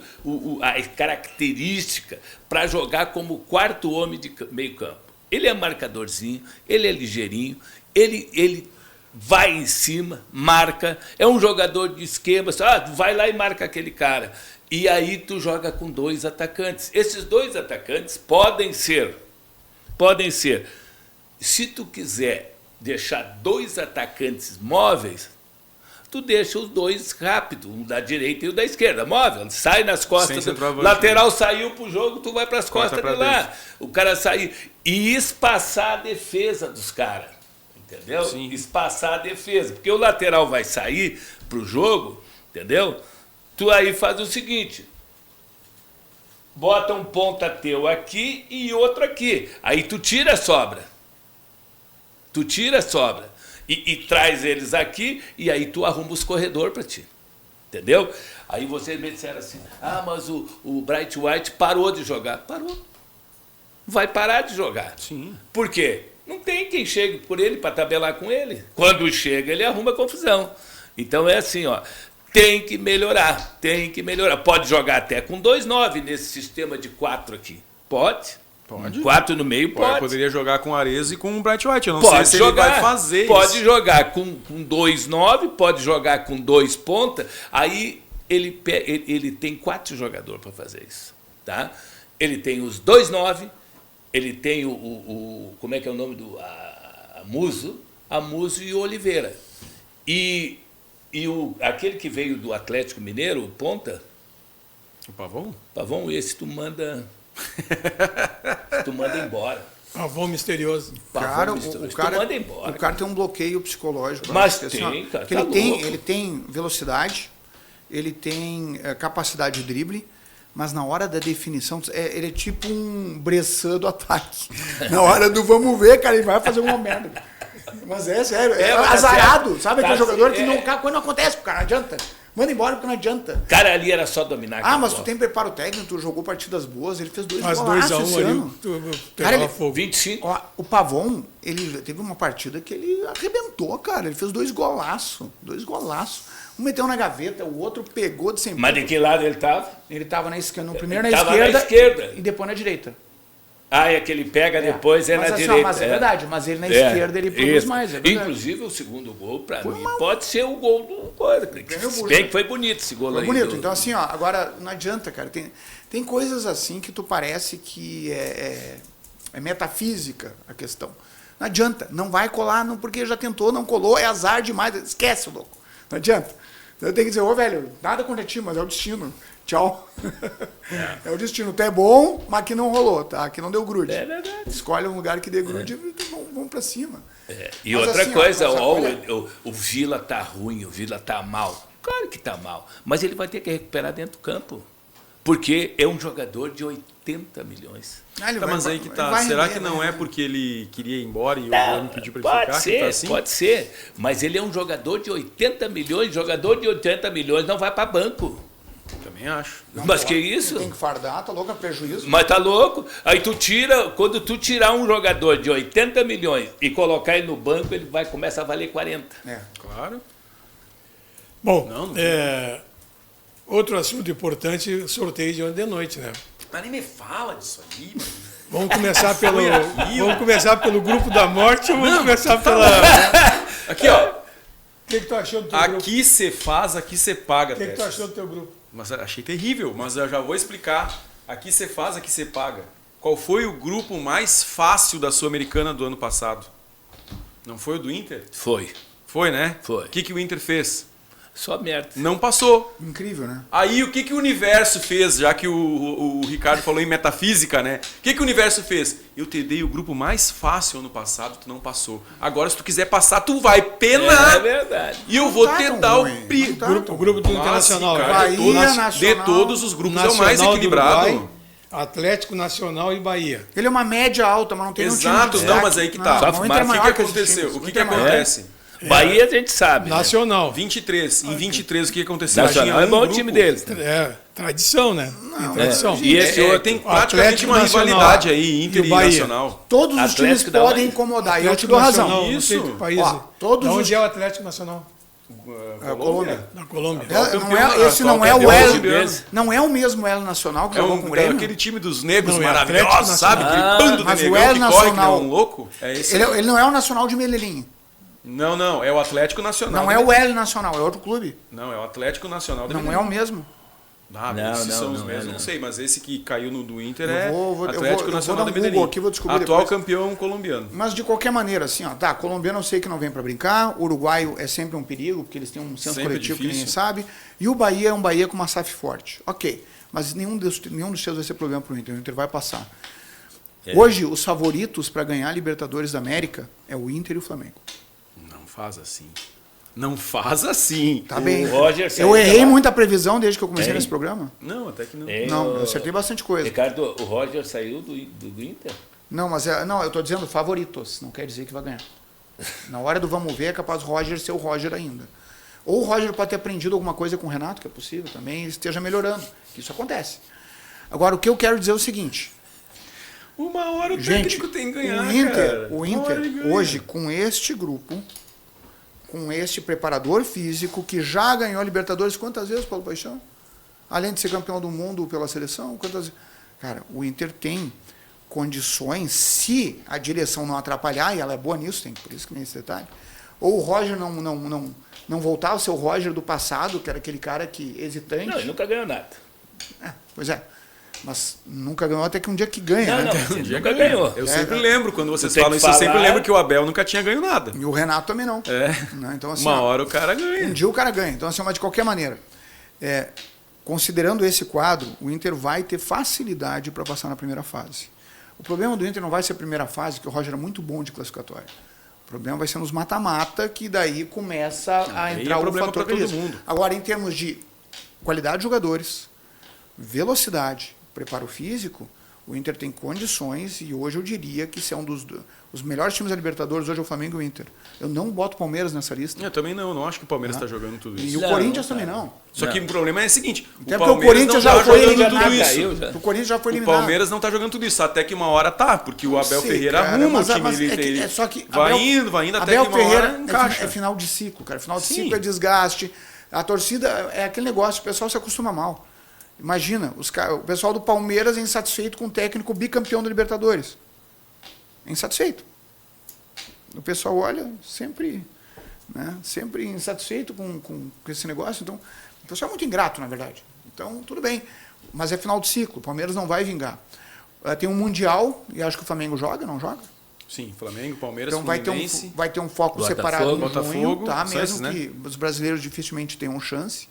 S2: a característica para jogar como quarto homem de meio campo. Ele é marcadorzinho, ele é ligeirinho, ele vai em cima, marca, é um jogador de esquema, vai lá e marca aquele cara. E aí tu joga com 2 atacantes. Esses 2 atacantes podem ser, se tu quiser deixar 2 atacantes móveis, tu deixa os 2 rápido, um da direita e o da esquerda, móvel, sai nas costas, lateral saiu pro jogo, tu vai para as costas de lá, o cara sair e espaçar a defesa dos caras, entendeu? Sim. Espaçar a defesa, porque o lateral vai sair pro jogo, entendeu? Tu aí faz o seguinte, bota um ponta teu aqui e outro aqui, aí tu tira a sobra. E traz eles aqui, e aí tu arruma os corredores para ti. Entendeu? Aí vocês me disseram assim, mas o Bright White parou de jogar. Parou. Vai parar de jogar.
S4: Sim.
S2: Por quê? Não tem quem chegue por ele para tabelar com ele. Quando chega, ele arruma confusão. Então é assim, tem que melhorar. Pode jogar até com 2-9 nesse sistema de 4 aqui. Pode. 4 no meio, pode.
S4: Poderia jogar com Arezzo e com o Bright White. Eu não
S2: sei
S4: se ele vai fazer isso.
S2: Pode jogar com 2-9, pode jogar com 2 ponta. Aí ele tem 4 jogadores para fazer isso. Tá? Ele tem os 2-9, ele tem como é que é o nome do... A Muso e o Oliveira. E aquele que veio do Atlético Mineiro, o ponta...
S4: O Pavon?
S2: Pavon, esse tu manda embora.
S3: Pavão misterioso.
S5: Cara,
S2: o cara manda embora.
S5: O cara tem um bloqueio psicológico.
S2: Mas tem, cara.
S5: Ele tem velocidade, ele tem capacidade de drible, mas na hora da definição, ele é tipo um Bressan do ataque. Na hora do vamos ver, cara, ele vai fazer uma merda. Mas é sério, azarado, sabe? Aquele jogador que quando não acontece, cara, não adianta. Manda embora porque não adianta.
S2: Cara, ali era só dominar.
S5: Mas tu tem preparo técnico, tu jogou partidas boas, ele fez 2
S3: golaços esse ano.
S2: Cara, ele, 25.
S5: O Pavon, ele teve uma partida que ele arrebentou, cara. Ele fez 2 golaços. Um meteu na gaveta, o outro pegou de 100
S2: Mas de que lado ele estava?
S5: Ele estava na esquerda, primeiro
S2: na esquerda
S5: e depois na direita.
S2: É que ele pega depois, na direita.
S5: Mas é verdade, mas ele na esquerda ele produz mais.
S2: Inclusive, o segundo gol, para mim, pode ser o gol do Coisa. Bem que foi bonito esse gol aí.
S5: Foi bonito. Então, assim, agora não adianta, cara. Tem coisas assim que tu parece que é metafísica a questão. Não adianta. Não vai colar, não, porque já tentou, não colou, é azar demais. Esquece, louco. Não adianta. Então, eu tenho que dizer, velho, nada contra ti, mas é o destino. Tchau. É o destino. Tu é bom, mas que não rolou, tá? Que não deu grude.
S2: É verdade.
S5: Escolhe um lugar que dê grude e vamos pra cima.
S2: E mas outra assim, coisa, o Vila tá ruim, o Vila tá mal. Claro que tá mal. Mas ele vai ter que recuperar dentro do campo. Porque é um jogador de 80 milhões.
S5: Ele
S4: Tá,
S5: vai-
S4: mas aí que tá.
S5: vai
S4: Será
S5: render,
S4: que não
S5: né?
S4: é porque ele queria ir embora e o Grêmio pediu pra ele
S2: Pode
S4: ficar?
S2: ser,
S4: Que tá assim?
S2: pode ser. Mas ele é um jogador de 80 milhões. Jogador de 80 milhões não vai para banco.
S4: Também acho.
S2: Mas que isso?
S5: Tem que fardar, tá louco, é prejuízo.
S2: Mas tá louco? Aí tu tira, quando tu tirar um jogador de 80 milhões e colocar ele no banco, ele vai começar a valer 40.
S5: É.
S4: Claro.
S3: Bom,
S4: Não, não.
S3: outro assunto importante, sorteio de ontem de noite, né?
S4: Mas nem me fala disso aí, mano.
S3: Vamos começar pelo grupo da morte ou vamos começar pela...
S4: Aqui, ó.
S3: O que tu achou do teu grupo?
S4: Aqui você faz, aqui você paga,
S3: O que tu
S4: Testes.
S3: achou do teu grupo?
S4: Mas achei terrível, mas eu já vou explicar. Aqui você faz, aqui você paga. Qual foi o grupo mais fácil da Sul-Americana do ano passado? Não foi o do Inter?
S2: Foi.
S4: Foi, né?
S2: Foi.
S4: O que o Inter fez?
S2: Só merda.
S4: Não passou.
S5: Incrível, né?
S4: Aí o que o universo fez, já que o Ricardo falou em metafísica, né? O que o universo fez? Eu te dei o grupo mais fácil ano passado, tu não passou. Agora, se tu quiser passar, tu vai penar.
S2: É verdade.
S4: E eu vou
S5: Não tá
S4: te
S5: tão
S4: dar o
S5: ruim,
S4: pri...
S5: não tá
S3: O grupo do Internacional.
S4: Cara,
S5: Bahia,
S4: de, todos,
S5: Nacional,
S4: de todos os grupos é o mais
S3: Nacional do
S4: equilibrado.
S3: Uruguai, Atlético Nacional e Bahia.
S5: Ele é uma média alta, mas não tem um time de
S4: Exato,
S5: destaque.
S4: não, mas aí que tá.
S2: Só
S5: Não, o
S2: fumar.
S5: Inter é
S2: O
S4: O que,
S5: maior
S4: que
S5: esses
S4: aconteceu?
S5: times.
S4: O que
S5: Inter é maior.
S4: acontece?
S2: Bahia a gente sabe. Né?
S3: Nacional.
S4: 23. Em 23, o que aconteceu?
S2: Nacional é bom o time deles.
S3: Tradição, né? Tem tradição.
S2: E esse outro
S4: Tem
S3: O
S4: praticamente
S3: Atlético
S4: uma
S3: Nacional
S4: rivalidade aí, Inter
S3: e
S4: e,
S3: o Bahia.
S4: Nacional.
S5: Todos os
S2: Atlético
S5: times
S2: da
S5: podem
S2: onde?
S5: incomodar, e eu te
S3: Atlético
S5: dou razão.
S3: Nacional, não
S4: Isso.
S3: sei que país.
S5: Ó, todos
S3: Da
S5: os-
S3: onde é o Atlético Nacional?
S5: É, Colômbia.
S3: Da Colômbia.
S5: Esse não é o
S2: campeão
S5: L.
S2: colombiano.
S5: Não é o mesmo L Nacional que
S4: É
S5: jogou com o Grêmio.
S4: aquele time dos negros
S3: Não, é
S4: maravilhosos,
S3: Atlético
S4: sabe?
S3: Nacional.
S4: Aquele bando de
S5: mas o
S4: negão
S5: L
S4: que corre que
S5: Nacional-
S4: nem um louco. É esse.
S5: Ele não é o Nacional de Medellín.
S4: Não, é o Atlético Nacional.
S5: Não é o L Nacional, é outro clube.
S4: Não, é o Atlético Nacional.
S5: Não é o mesmo.
S4: Ah,
S2: Não,
S4: esses
S2: não,
S4: são os
S2: não
S4: mesmos,
S2: é,
S4: não
S2: não.
S4: sei, mas esse que caiu no do Inter
S5: Eu
S4: é
S5: vou
S4: Atlético Nacional
S5: dar um
S4: de Medellín.
S5: Google aqui, vou descobrir
S4: Atual
S5: depois.
S4: campeão colombiano.
S5: Mas de qualquer maneira, assim, ó, tá, colombiano eu sei que não vem pra brincar, o uruguaio é sempre um perigo, porque eles têm um senso
S4: Sempre
S5: coletivo que ninguém
S4: difícil.
S5: sabe, e o Bahia é um Bahia com uma SAF forte. Ok, mas nenhum dos seus vai ser problema pro Inter, o Inter vai passar. Hoje, os favoritos para ganhar a Libertadores da América é o Inter e o Flamengo.
S4: Não faz assim. Não faz assim.
S5: Tá bem.
S2: Roger saiu
S5: Eu errei
S2: de lá.
S5: muita previsão desde que eu comecei
S2: Tem.
S5: nesse programa.
S4: Não, até que não.
S2: É,
S5: Não,
S2: o-
S5: eu acertei bastante coisa.
S2: Ricardo, o Roger saiu do Inter?
S5: Não, mas não, eu tô dizendo favoritos, não quer dizer que vai ganhar. Na hora do vamos ver, é capaz o Roger ser o Roger ainda. Ou o Roger pode ter aprendido alguma coisa com o Renato, que é possível também, e esteja melhorando. Isso acontece. Agora, o que eu quero dizer é o seguinte.
S4: Uma hora o
S5: Gente,
S4: técnico tem que ganhar,
S5: o Inter,
S4: cara.
S5: o
S4: Uma
S5: Inter
S4: hora ele ganha.
S5: hoje, com este grupo, com este preparador físico, que já ganhou a Libertadores quantas vezes, Paulo Paixão? Além de ser campeão do mundo pela seleção, quantas... Cara, o Inter tem condições, se a direção não atrapalhar, e ela é boa nisso, tem por isso que nem esse detalhe, ou o Roger não voltar ao seu Roger do passado, que era aquele cara que hesitante.
S2: Não, ele nunca ganhou nada.
S5: Pois é. Mas nunca ganhou até que um dia que ganha,
S2: Não,
S5: né?
S2: não,
S4: Um
S2: ele
S4: dia
S2: nunca
S4: ganha.
S2: ganhou.
S4: Eu sempre lembro, quando vocês
S2: tem
S4: falam
S2: que
S4: isso, eu sempre
S2: falar-
S4: lembro que o Abel nunca tinha ganho nada.
S5: E o Renato também não.
S4: É.
S5: Né? Então, assim,
S4: Uma
S5: ó,
S4: hora o cara
S5: um
S4: ganha.
S5: dia o cara ganha. Então, assim, mas de qualquer maneira, considerando esse quadro, o Inter vai ter facilidade para passar na primeira fase. O problema do Inter não vai ser a primeira fase, que o Roger é muito bom de classificatória. O problema vai ser nos mata-mata, que daí começa a
S4: Aí
S5: entrar
S4: é
S5: o
S4: problema
S5: fator
S4: pra todo
S5: risco.
S4: mundo.
S5: Agora, em termos de qualidade de jogadores, velocidade, preparo físico, o Inter tem condições, e hoje eu diria que se é um dos os melhores times da Libertadores, hoje é o Flamengo e o Inter. Eu não boto o Palmeiras nessa lista.
S4: Eu também não acho que o Palmeiras está jogando tudo
S5: E
S4: isso.
S5: o
S2: Não,
S5: Corinthians
S2: não,
S5: também
S2: cara.
S5: não.
S4: Só que o problema é o seguinte,
S5: Até porque o Corinthians já
S4: tá
S5: foi
S4: jogando
S5: eliminado.
S4: tudo isso.
S2: Caiu já.
S5: O Corinthians já foi
S4: O
S5: eliminado.
S4: Palmeiras não tá jogando tudo isso, até que uma hora tá, porque o Abel
S5: Sei,
S4: Ferreira
S5: cara,
S4: arruma o
S5: mas-
S4: time
S5: mas
S4: dele.
S5: é que- é só que
S4: vai
S5: Abel-
S4: indo, até
S5: Abel
S4: que uma
S5: Ferreira
S4: hora encaixa.
S5: é final de ciclo, cara. Final de
S4: Sim.
S5: ciclo é desgaste. A torcida é aquele negócio, o pessoal se acostuma mal. Imagina, o pessoal do Palmeiras é insatisfeito com o técnico bicampeão da Libertadores. É insatisfeito. O pessoal olha sempre, né, sempre insatisfeito com esse negócio. Então, o pessoal é muito ingrato, na verdade. Então, tudo bem. Mas é final de ciclo. O Palmeiras não vai vingar. Tem um Mundial, e acho que o Flamengo joga, não joga?
S4: Sim, Flamengo, Palmeiras,
S5: Então
S4: Fluminense.
S5: vai ter um foco
S2: Botafogo,
S5: separado em
S4: Botafogo,
S5: junho, tá?
S4: só
S5: Mesmo
S4: esses, né?
S5: que os brasileiros dificilmente tenham chance.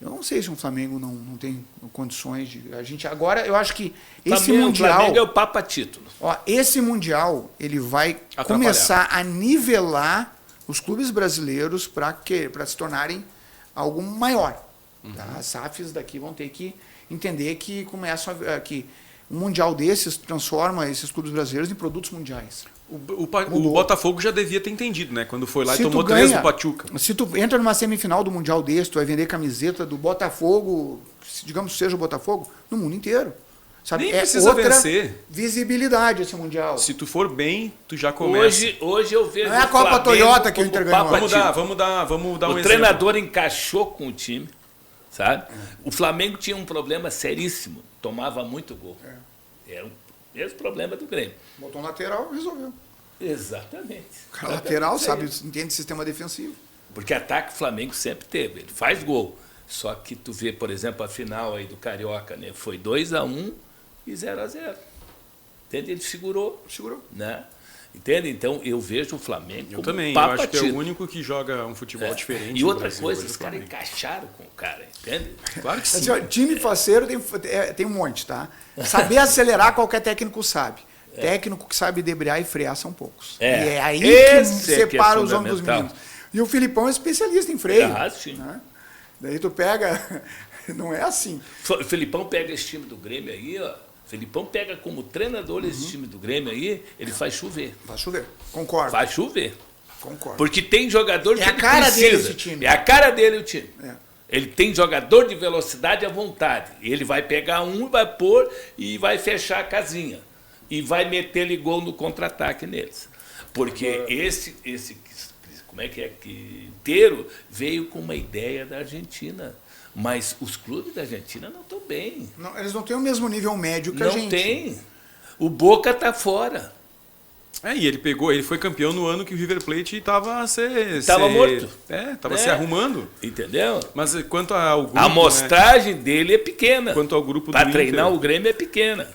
S5: Eu não sei se o Flamengo não tem condições de... A gente agora, eu acho que esse
S2: Flamengo,
S5: Mundial...
S2: O Flamengo é o papa título.
S5: Ó, esse Mundial, ele vai
S4: Atrapalhar.
S5: começar a nivelar os clubes brasileiros para se tornarem algo maior. Tá? As SAFs daqui vão ter que entender que que um mundial desses transforma esses clubes brasileiros em produtos mundiais.
S4: O Botafogo já devia ter entendido, né? Quando foi lá
S5: Se
S4: e tomou
S5: tu ganha,
S4: 3 do Pachuca.
S5: Se tu entra numa semifinal do mundial desse, tu vai vender camiseta do Botafogo, digamos que seja o Botafogo, no mundo inteiro. Sabe?
S4: Nem precisa vencer.
S5: Visibilidade esse mundial.
S4: Se tu for bem, tu já começa.
S2: Hoje eu vejo.
S5: Não é a Copa
S2: Flamengo
S5: Toyota que o
S2: como
S5: Inter ganhou.
S2: Papa
S4: Vamos dar um
S2: O
S4: exemplo.
S2: treinador encaixou com o time, sabe? O Flamengo tinha um problema seríssimo, tomava muito gol. Era o mesmo problema do Grêmio.
S5: Botou um lateral, resolveu.
S2: Exatamente.
S5: O cara lateral, sabe, entende sistema defensivo.
S2: Porque ataque o Flamengo sempre teve, ele faz gol. Só que tu vê, por exemplo, a final aí do Carioca, né? Foi 2-1 e 0-0. Entende? Ele segurou. Né? Entende? Então eu vejo o Flamengo
S4: Eu
S2: como
S4: também, eu
S2: papa
S4: acho que é
S2: tido.
S4: o único que joga um futebol diferente.
S2: E
S4: no
S2: outra
S4: Brasil,
S2: coisa,
S4: hoje,
S2: os
S4: o
S2: caras
S4: Flamengo.
S2: encaixaram com o cara, entende?
S4: Claro que sim.
S5: Assim, ó, time faceiro tem um monte, tá? Saber acelerar qualquer técnico sabe. Técnico que sabe debriar e frear são poucos.
S2: É.
S5: E é aí que
S2: Esse é que é
S5: separa os homens dos
S2: fundamental.
S5: meninos. E o Filipão é especialista em freio.
S2: Sim.
S5: Né? Daí tu pega... Não é assim.
S2: O Felipão pega esse time do Grêmio aí, ó. O Felipão pega como treinador esse time do Grêmio aí, ele faz chover.
S5: Vai chover. Concordo.
S2: Faz chover.
S5: Concordo.
S2: Porque tem jogador que
S5: É a
S2: ele
S5: cara
S2: precisa.
S5: dele esse time.
S2: É a cara dele o time.
S5: É.
S2: Ele tem jogador de velocidade à vontade. Ele vai pegar um, vai pôr e vai fechar a casinha. E vai meter-lhe gol no contra-ataque neles. Porque esse como é que inteiro veio com uma ideia da Argentina. Mas os clubes da Argentina não estão bem.
S5: Não, eles não têm o mesmo nível médio que a
S2: Não
S5: gente.
S2: tem. O Boca está fora.
S4: E ele foi campeão no ano que o River Plate estava
S2: morto.
S4: Estava se arrumando.
S2: Entendeu?
S4: Mas quanto ao grupo,
S2: A amostragem dele é pequena.
S4: Quanto ao grupo do
S2: Para
S4: Inter,
S2: treinar o Grêmio é pequena.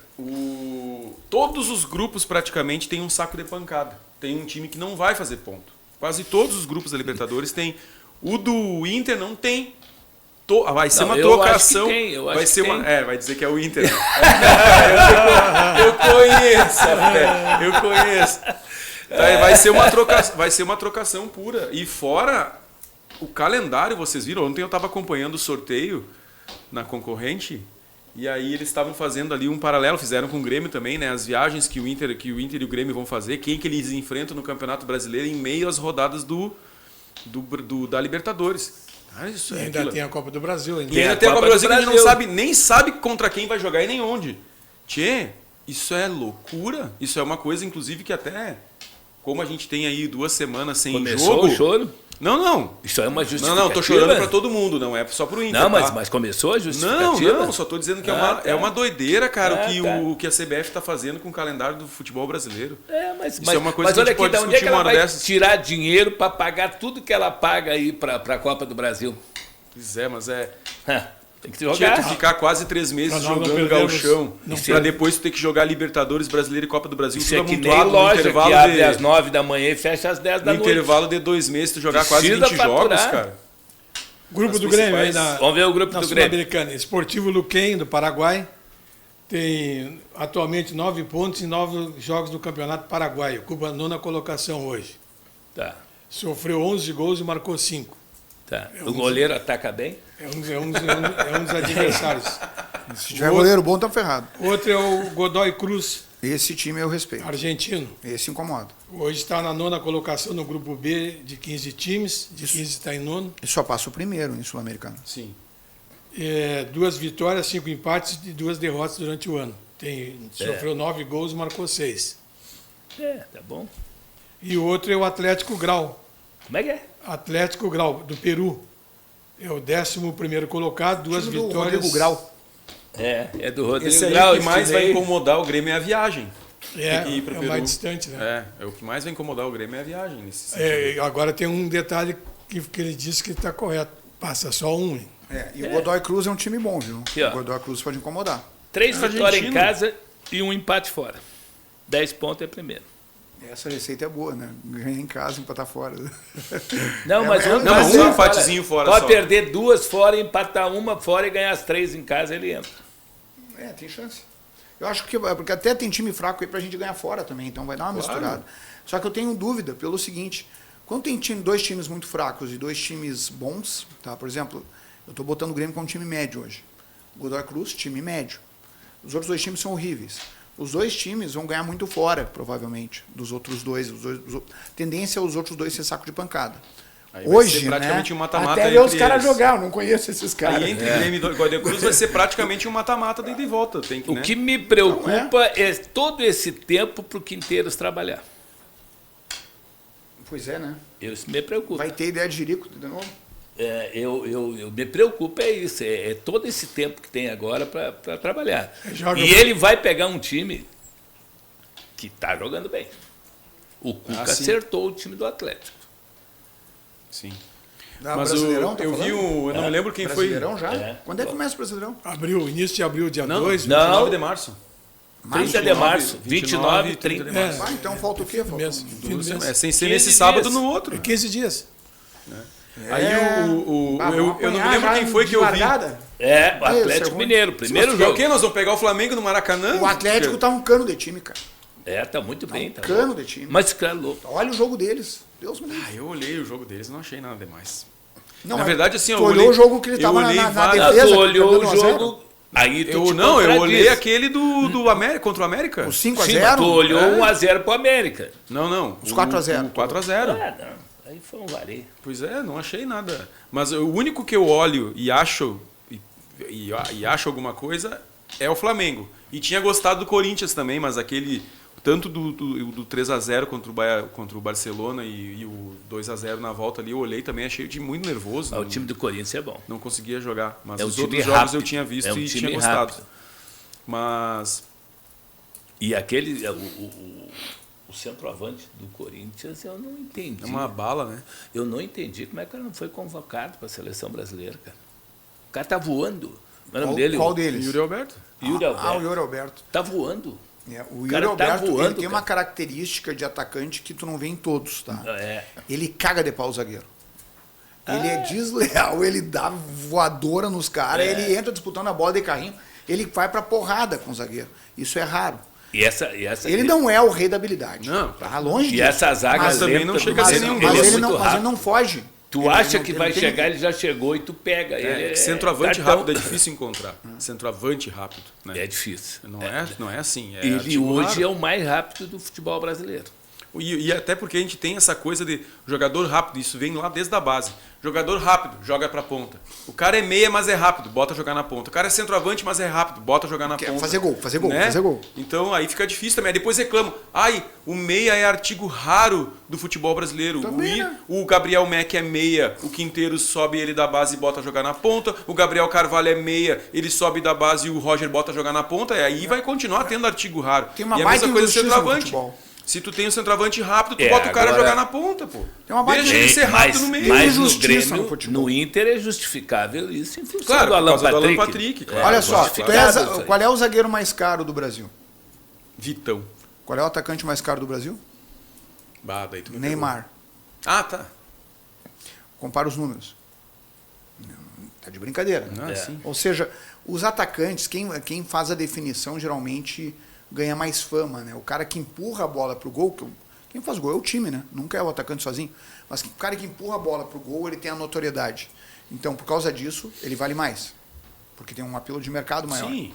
S4: todos os grupos praticamente têm um saco de pancada. Tem um time que não vai fazer ponto. Quase todos os grupos da Libertadores têm. O do Inter não tem. Vai ser uma trocação. Vai ser uma. Vai dizer que é o Inter. Eu conheço. Vai ser uma trocação pura. E fora o calendário, vocês viram? Ontem eu estava acompanhando o sorteio na concorrente. E aí eles estavam fazendo ali um paralelo, fizeram com o Grêmio também, né? As viagens que o Inter e o Grêmio vão fazer, quem que eles enfrentam no Campeonato Brasileiro em meio às rodadas da Libertadores.
S3: Ainda tem a Copa do Brasil.
S4: E ainda tem a Copa do Brasil que a gente nem sabe contra quem vai jogar e nem onde. Tchê, isso é loucura. Isso é uma coisa, inclusive, que até... Como a gente tem aí 2 semanas sem
S2: Começou
S4: jogo...
S2: o choro?
S4: Não.
S2: Isso é uma justificativa?
S4: Não, tô chorando pra todo mundo, não é só pro Inter.
S2: Não,
S4: tá?
S2: mas começou a justificativa?
S4: Não, só tô dizendo que é uma doideira, cara, o que a CBF tá fazendo com o calendário do futebol brasileiro.
S2: Mas
S4: é uma coisa que a
S2: olha
S4: gente pode
S2: aqui, onde é que
S4: discutir
S2: ela
S4: uma hora
S2: vai
S4: dessas.
S2: tirar dinheiro para pagar tudo que ela paga aí para a Copa do Brasil?
S4: Pois é, mas é...
S2: Tem que
S4: Tinha
S2: jogar.
S4: que ficar quase 3 meses
S3: Pra nós não
S4: jogando
S3: perdermos-
S4: gauchão.
S3: não
S4: Pra depois tu ter que jogar Libertadores, Brasileiro e Copa do Brasil.
S2: Isso
S4: tudo
S2: é que nem
S4: amontoado no
S2: loja
S4: intervalo
S2: que abre
S4: de...
S2: às 9 da manhã e fecha às 10 da
S4: No
S2: noite.
S4: intervalo de 2 meses, tu jogar quase
S2: Precisa
S4: 20 jogos,
S2: faturar.
S4: cara.
S3: Grupo
S4: As
S3: do Grêmio aí
S4: principais-
S3: na,
S2: Vamos ver o grupo
S3: na
S2: do Grêmio.
S3: Sul-Americana. Esportivo Luquem, do Paraguai, tem atualmente 9 pontos em 9 jogos do Campeonato Paraguaio. Ocupa a 9ª colocação hoje.
S2: Tá,
S3: Sofreu 11 gols e marcou 5.
S2: tá. O goleiro ataca bem?
S3: É um dos adversários.
S5: Se tiver goleiro bom, tá ferrado.
S3: Outro é o Godoy Cruz,
S5: Esse time eu respeito.
S3: argentino.
S5: Esse incomoda.
S3: Hoje está na 9ª colocação no grupo B de 15 times. De 15 está em 9º.
S5: E só passa o primeiro em Sul-Americano.
S4: Sim.
S3: 2 vitórias, 5 empates e 2 derrotas durante o ano. Sofreu 9 gols e marcou 6.
S2: Tá bom.
S3: E o outro é o Atlético Grau.
S2: Como é que é?
S3: Atlético Grau, do Peru. É o 11º colocado, 2
S5: Time do
S3: vitórias.
S5: Rodrigo Grau.
S2: É do Rodrigo
S4: Esse aí
S2: Grau.
S4: o que mais
S2: esse
S4: vai
S2: daí.
S4: incomodar o Grêmio é a viagem.
S3: É,
S4: Tem que ir pro
S3: é
S4: Peru.
S3: mais distante, né?
S4: É o que mais vai incomodar o Grêmio é a viagem. Nesse sentido.
S3: Agora tem um detalhe que ele disse que está correto. Passa só um. Hein?
S5: E o Godoy Cruz é um time bom, viu?
S2: Aqui, ó.
S5: O Godoy Cruz pode incomodar.
S2: 3 vitórias em
S4: Argentino.
S2: casa e 1 empate fora. 10 pontos é primeiro.
S5: Essa receita é boa, né? Ganhar em casa e empatar fora.
S2: Não, mas
S5: Não,
S4: um empatezinho fora
S2: Pode
S4: só.
S2: perder 2 fora, empatar 1 fora e ganhar as 3 em casa, ele entra.
S5: Tem chance. Eu acho que... Porque até tem time fraco aí pra gente ganhar fora também, então vai dar uma misturada. Só que eu tenho dúvida pelo seguinte. Quando tem 2 times muito fracos e 2 times bons, tá? Por exemplo, Eu estou botando o Grêmio como time médio hoje. O Godoy Cruz, time médio. Os outros 2 times são horríveis. Os 2 times vão ganhar muito fora, provavelmente, dos outros 2. Tendência é os outros 2 ser saco de pancada.
S4: Aí vai
S5: Hoje,
S4: ser praticamente
S5: né?
S4: um mata-mata
S5: Até ver os
S4: entre
S5: caras
S4: eles.
S5: jogar, eu não conheço esses caras.
S4: Aí entre Grêmio e Godoy Cruz vai ser praticamente um mata-mata de ida e volta. Tem que,
S2: O
S4: né?
S2: que me preocupa é todo esse tempo para o Quinteiros trabalhar.
S5: Pois é, né?
S2: Isso me preocupa.
S5: Vai ter ideia de Jerico de novo?
S2: Eu me preocupa é isso, é todo esse tempo que tem agora para trabalhar.
S3: Joga-
S2: E ele vai pegar um time que está jogando bem. O Cuca
S4: sim.
S2: acertou o time do Atlético.
S4: Sim.
S5: Ah,
S4: Mas
S5: Brasileirão, tá
S4: eu vi
S5: falando?
S4: eu não me lembro quem foi.
S5: Brasileirão já?
S2: É.
S5: Quando é que começa o Brasileirão?
S3: Abril, início de abril, dia
S4: Não,
S3: 2.
S2: não.
S4: 29 de março.
S2: 30 de março, 29,
S4: 30
S2: 30
S4: de março.
S5: Ah, então falta o quê? Falta
S3: Mês,
S5: um-
S3: fim do mês.
S4: É, sem ser
S2: 15
S4: nesse sábado
S2: dias.
S4: no outro.
S3: 15 dias.
S4: Aí eu não me lembro quem foi que eu vi.
S2: É, o
S5: isso
S2: Atlético
S5: é ruim.
S2: Mineiro, primeiro
S4: É o
S2: jogo.
S4: quê? Nós vamos pegar o Flamengo no Maracanã?
S5: O Atlético tá um cano de time, cara.
S2: Tá muito bem. Tá
S5: Cano
S2: bom.
S5: de time.
S2: Mas, cara, louco.
S5: Olha o jogo deles. Deus me livre.
S4: Ah, eu olhei o jogo deles, não achei nada demais.
S5: Não,
S4: Na
S5: é-
S4: verdade, assim,
S5: tu
S4: eu
S5: olhou
S4: olhei-
S5: o jogo que ele
S4: eu
S5: tava
S4: olhei
S5: na
S4: várias-
S5: defesa.
S2: Tu olhou
S5: perdendo
S2: o
S5: 1 a 0.
S2: jogo, aí tu te
S4: Eu olhei
S2: contradiz.
S4: aquele do América, contra o América.
S5: O 5 a
S2: Sim,
S5: 0.
S2: tu olhou
S4: É.
S2: 1-0 pro América.
S4: Não.
S5: Os 4 a 0.
S4: O 4-0.
S2: Ah, não. Aí foi um vareio.
S4: Pois é, não achei nada. Mas o único que eu olho e acho e acho alguma coisa é o Flamengo. E tinha gostado do Corinthians também, mas aquele tanto do 3-0 contra o Barcelona e o 2-0 na volta ali, eu olhei também, achei o time muito nervoso.
S2: Ah, o
S4: não,
S2: time do Corinthians é bom.
S4: não conseguia jogar. Mas
S2: É um
S4: os
S2: time
S4: outros jogos
S2: rápido.
S4: eu tinha visto
S2: É um
S4: e
S2: time
S4: tinha gostado.
S2: rápido.
S4: Mas
S2: E aquele, o centroavante do Corinthians, eu não entendi.
S4: é uma bala, né?
S2: Eu não entendi como é que ele não foi convocado para a seleção brasileira, cara. O cara tá voando. Qual é o nome dele?
S5: Qual deles?
S4: Yuri Alberto.
S2: Yuri Alberto.
S5: Ah, o Yuri Alberto.
S2: Tá voando.
S5: O Yuri
S2: cara tá
S5: Alberto
S2: voando,
S5: ele tem
S2: cara.
S5: uma característica de atacante que tu não vê em todos, tá?
S2: É.
S5: Ele caga de pau o zagueiro. Ele é desleal, ele dá voadora nos caras, ele entra disputando a bola de carrinho, ele vai pra porrada com o zagueiro. Isso é raro.
S2: E essa,
S5: Ele não é o rei da habilidade.
S4: Não.
S5: Tá longe
S2: E
S5: disso.
S2: essa zaga
S4: Mas também
S2: lenta
S4: não chega a
S2: do
S4: ser
S2: Brasil,
S4: nenhum
S5: Mas,
S4: gol.
S2: ele é
S5: ele
S2: muito
S5: não, mas ele
S2: rápido.
S5: não foge.
S2: Tu
S5: Ele
S2: acha
S5: não-
S2: que
S5: ele
S2: vai
S5: não tem-
S2: chegar, ele já chegou e tu pega. Ele
S4: Centroavante
S2: cartão.
S4: rápido é difícil encontrar. Centroavante rápido. Né?
S2: É difícil.
S4: Não é assim. É
S2: Ele
S4: artigo
S2: hoje
S4: raro.
S2: é o mais rápido do futebol brasileiro.
S4: E até porque a gente tem essa coisa de jogador rápido, isso vem lá desde a base. Jogador rápido, joga pra ponta. O cara é meia, mas é rápido, bota jogar na ponta. O cara é centroavante, mas é rápido, bota jogar na
S5: Quer
S4: ponta.
S5: fazer gol, fazer gol,
S4: Né?
S5: fazer gol.
S4: Então aí fica difícil também. Aí depois reclamam. Ai, o meia é artigo raro do futebol brasileiro.
S5: Também, né?
S4: O Gabriel Mack é meia, o Quinteiros sobe ele da base e bota jogar na ponta. O Gabriel Carvalho é meia, ele sobe da base e o Roger bota jogar na ponta. E aí vai continuar tendo artigo raro.
S5: Tem uma
S4: e a
S5: baita
S4: mesma coisa do
S5: injustiça no
S4: centroavante.
S5: futebol.
S4: Se tu tem um centroavante rápido, tu
S2: É,
S4: bota o cara
S2: agora-
S4: jogar na ponta, pô.
S5: Tem uma baita
S4: Deixa ele ser rápido no meio.
S2: Mas no
S5: Injustiça
S2: Grêmio,
S5: no futebol.
S2: no Inter é justificável isso em função
S4: Claro,
S2: do Alan
S4: por causa do Alan
S2: Patrick.
S4: Patrick, claro.
S5: Olha só, tu
S2: justificável
S5: és
S2: isso aí.
S5: qual é o zagueiro mais caro do Brasil?
S4: Vitão.
S5: Qual é o atacante mais caro do Brasil?
S4: Bah, daí tu me
S5: Neymar.
S4: pegou. Ah, tá.
S5: Compara os números. Tá de brincadeira.
S4: Ah,
S2: É.
S4: sim.
S5: Ou seja, os atacantes, quem faz a definição geralmente ganha mais fama, né? O cara que empurra a bola pro gol, quem faz gol é o time, né? Nunca é o atacante sozinho. Mas o cara que empurra a bola pro gol, ele tem a notoriedade. Então, por causa disso, ele vale mais. Porque tem um apelo de mercado maior.
S4: Sim.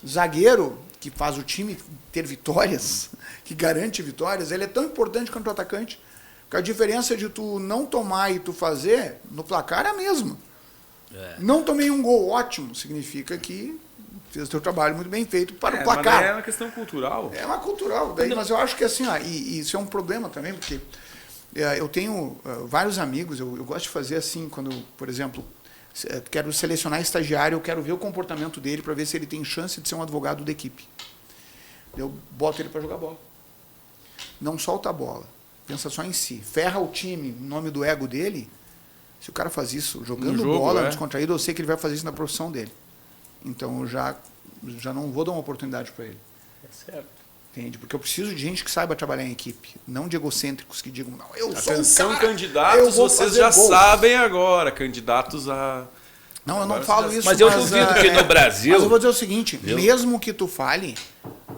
S5: Zagueiro, que faz o time ter vitórias, que garante vitórias, ele é tão importante quanto o atacante. Porque a diferença de tu não tomar e tu fazer, no placar é a mesma. Não tomei um gol ótimo, significa que fez o teu trabalho muito bem feito para o
S4: Mas
S5: placar.
S4: é uma questão cultural.
S5: É uma cultural. Daí, mas eu acho que assim, ó, e isso é um problema também, porque eu tenho vários amigos, eu gosto de fazer assim, quando, por exemplo, quero selecionar estagiário, eu quero ver o comportamento dele para ver se ele tem chance de ser um advogado da equipe. Eu boto ele para jogar bola. Não solta a bola. Pensa só em si. Ferra o time em nome do ego dele. Se o cara faz isso jogando
S4: No jogo,
S5: bola,
S4: é.
S5: descontraído, eu sei que ele vai fazer isso na profissão dele. Então eu já não vou dar uma oportunidade para ele.
S2: É certo.
S5: Entende? Porque eu preciso de gente que saiba trabalhar em equipe, não de egocêntricos que digam, não, eu sou
S4: Atenção,
S5: um cara, eu
S4: candidatos,
S5: vou
S4: vocês
S5: fazer
S4: já
S5: gol.
S4: sabem agora. Candidatos a...
S5: Não, eu não
S4: Agora
S5: falo
S4: vocês
S5: isso,
S2: Mas eu duvido que no Brasil-
S5: Mas eu vou dizer o seguinte,
S2: Viu?
S5: mesmo que tu fale,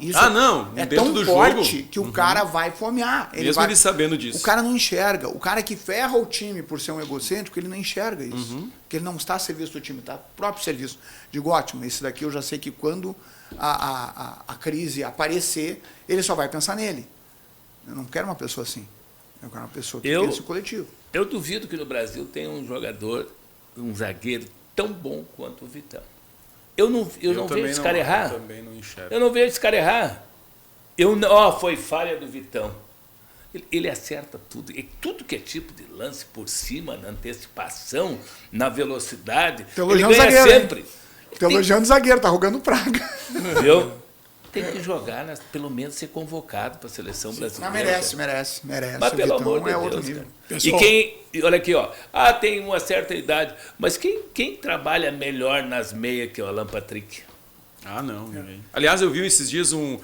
S5: Isso
S4: não,
S5: é
S4: dentro
S5: tão
S4: do
S5: forte
S4: jogo.
S5: que o cara vai fomear.
S4: Mesmo ele sabendo disso.
S5: O cara não enxerga. O cara que ferra o time por ser um egocêntrico, ele não enxerga isso. Porque ele não está a serviço do time, está próprio serviço. Digo, ótimo, esse daqui eu já sei que quando a crise aparecer, ele só vai pensar nele. Eu não quero uma pessoa assim. Eu quero uma pessoa que pense o coletivo.
S2: Eu duvido que no Brasil tenha um jogador, um zagueiro tão bom quanto o Vitão. Eu não vejo esse cara errar.
S4: Eu também não enxergo.
S2: Eu não vejo esse cara errar. Foi falha do Vitão. Ele acerta tudo. E tudo que é tipo de lance por cima, na antecipação, na velocidade, ele ganha sempre.
S5: Estou elogiando o zagueiro, tá rogando praga.
S2: Viu? Tem que jogar, pelo menos ser convocado para a seleção brasileira.
S5: Merece.
S2: Mas pelo amor de Deus,
S5: outro nível.
S2: Pessoal, olha aqui, tem uma certa idade, mas quem trabalha melhor nas meias que o Alan Patrick?
S4: Não, ninguém. Aliás, eu vi esses dias o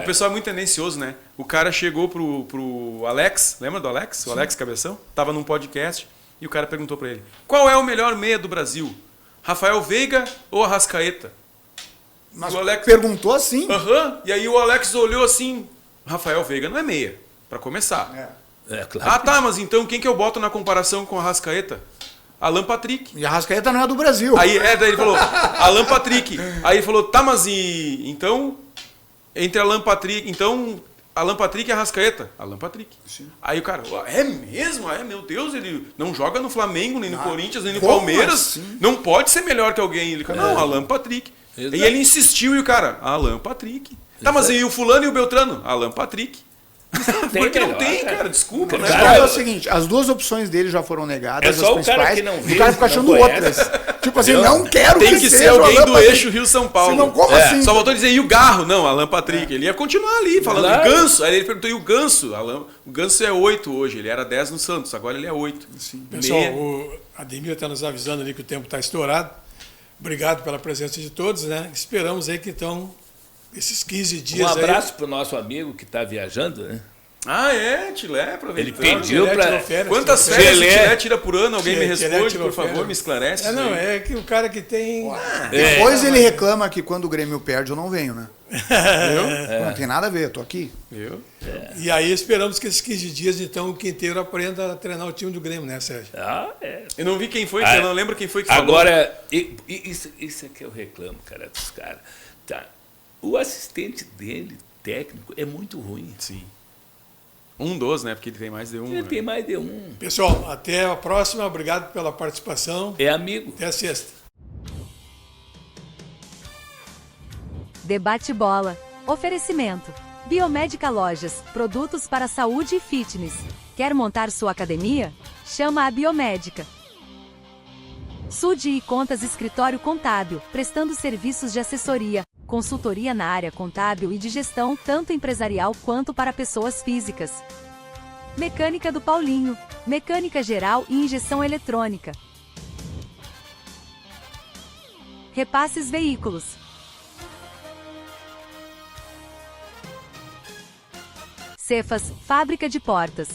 S4: pessoal é muito tendencioso, né? O cara chegou pro Alex, lembra do Alex? O Alex Cabeção? Tava num podcast e o cara perguntou para ele: qual é o melhor meia do Brasil? Rafael Veiga ou Arrascaeta?
S5: Mas
S4: o Alex
S5: perguntou assim?
S4: E aí o Alex olhou assim: Rafael Veiga não é meia, para começar.
S2: Claro.
S4: Tá, mas então quem que eu boto na comparação com a Arrascaeta? Alan Patrick.
S5: E a Arrascaeta não é do Brasil.
S4: Daí ele falou, Alan Patrick. Aí ele falou, tá, mas então, entre Alan Patrick e Arrascaeta? Alan Patrick.
S5: Sim.
S4: Aí o cara, é mesmo? Meu Deus, ele não joga no Flamengo, nem no Corinthians, nem no Palmeiras.
S5: Assim?
S4: Não pode ser melhor que alguém. Ele falou, não, Alan Patrick.
S2: Exato.
S4: E ele insistiu e o cara, Alan Patrick. Tá, mas e o fulano e o Beltrano? Alan Patrick. Porque não tem, cara, desculpa. Né?
S5: Cara, é o seguinte, as duas opções dele já foram negadas,
S2: É só
S5: as
S2: o cara
S5: principais,
S2: que não
S5: e
S2: viu,
S5: o cara fica
S2: não
S5: achando
S2: conhece.
S5: outras. Tipo assim, não quero
S4: Tem que ser
S5: seja o
S4: alguém
S5: Alan
S4: do
S5: Patrick.
S4: eixo Rio-São Paulo.
S5: Senão, como assim?
S4: Só voltou a dizer, e o Garro? Não, Alan Patrick. Ele ia continuar ali, falando
S2: Claro.
S4: Ganso. Aí ele perguntou, e o Ganso? O Ganso é 8 hoje, ele era 10 no Santos, agora ele é 8.
S5: Sim.
S3: Pessoal, o Ademir está nos avisando ali que o tempo está estourado. Obrigado pela presença de todos, né? Esperamos aí que então, esses 15 dias
S2: Um abraço para o nosso amigo que está viajando, né?
S4: Tilé, aproveitando.
S2: Ele pediu para...
S4: Quantas
S2: tirou
S4: férias o
S2: férias.
S4: Tilé tira por ano? Alguém me
S3: Tilé
S4: responde,
S3: tirou
S4: por favor,
S3: férias.
S4: me esclarece.
S3: Não, é que o cara que tem...
S5: Depois ele reclama que quando o Grêmio perde eu não venho, né? Não tem nada a ver, eu tô aqui.
S4: Viu?
S3: E aí esperamos que esses 15 dias, então, o Quinteiro aprenda a treinar o time do Grêmio, né, Sérgio?
S4: Eu não vi quem foi, eu não lembro quem foi que falou.
S2: Agora, isso é que eu reclamo, cara, dos caras. Tá. O assistente dele, técnico, é muito ruim.
S4: Sim. Um dos, né? Porque ele tem mais de um.
S2: Ele tem mais de um.
S3: Pessoal, até a próxima. Obrigado pela participação.
S2: É amigo.
S3: Até a sexta.
S1: Debate Bola. Oferecimento. Biomédica Lojas. Produtos para saúde e fitness. Quer montar sua academia? Chama a Biomédica. Sude e Contas Escritório Contábil. Prestando serviços de assessoria, consultoria na área contábil e de gestão, tanto empresarial quanto para pessoas físicas. Mecânica do Paulinho. Mecânica geral e injeção eletrônica. Repasses Veículos. Cefas, fábrica de portas.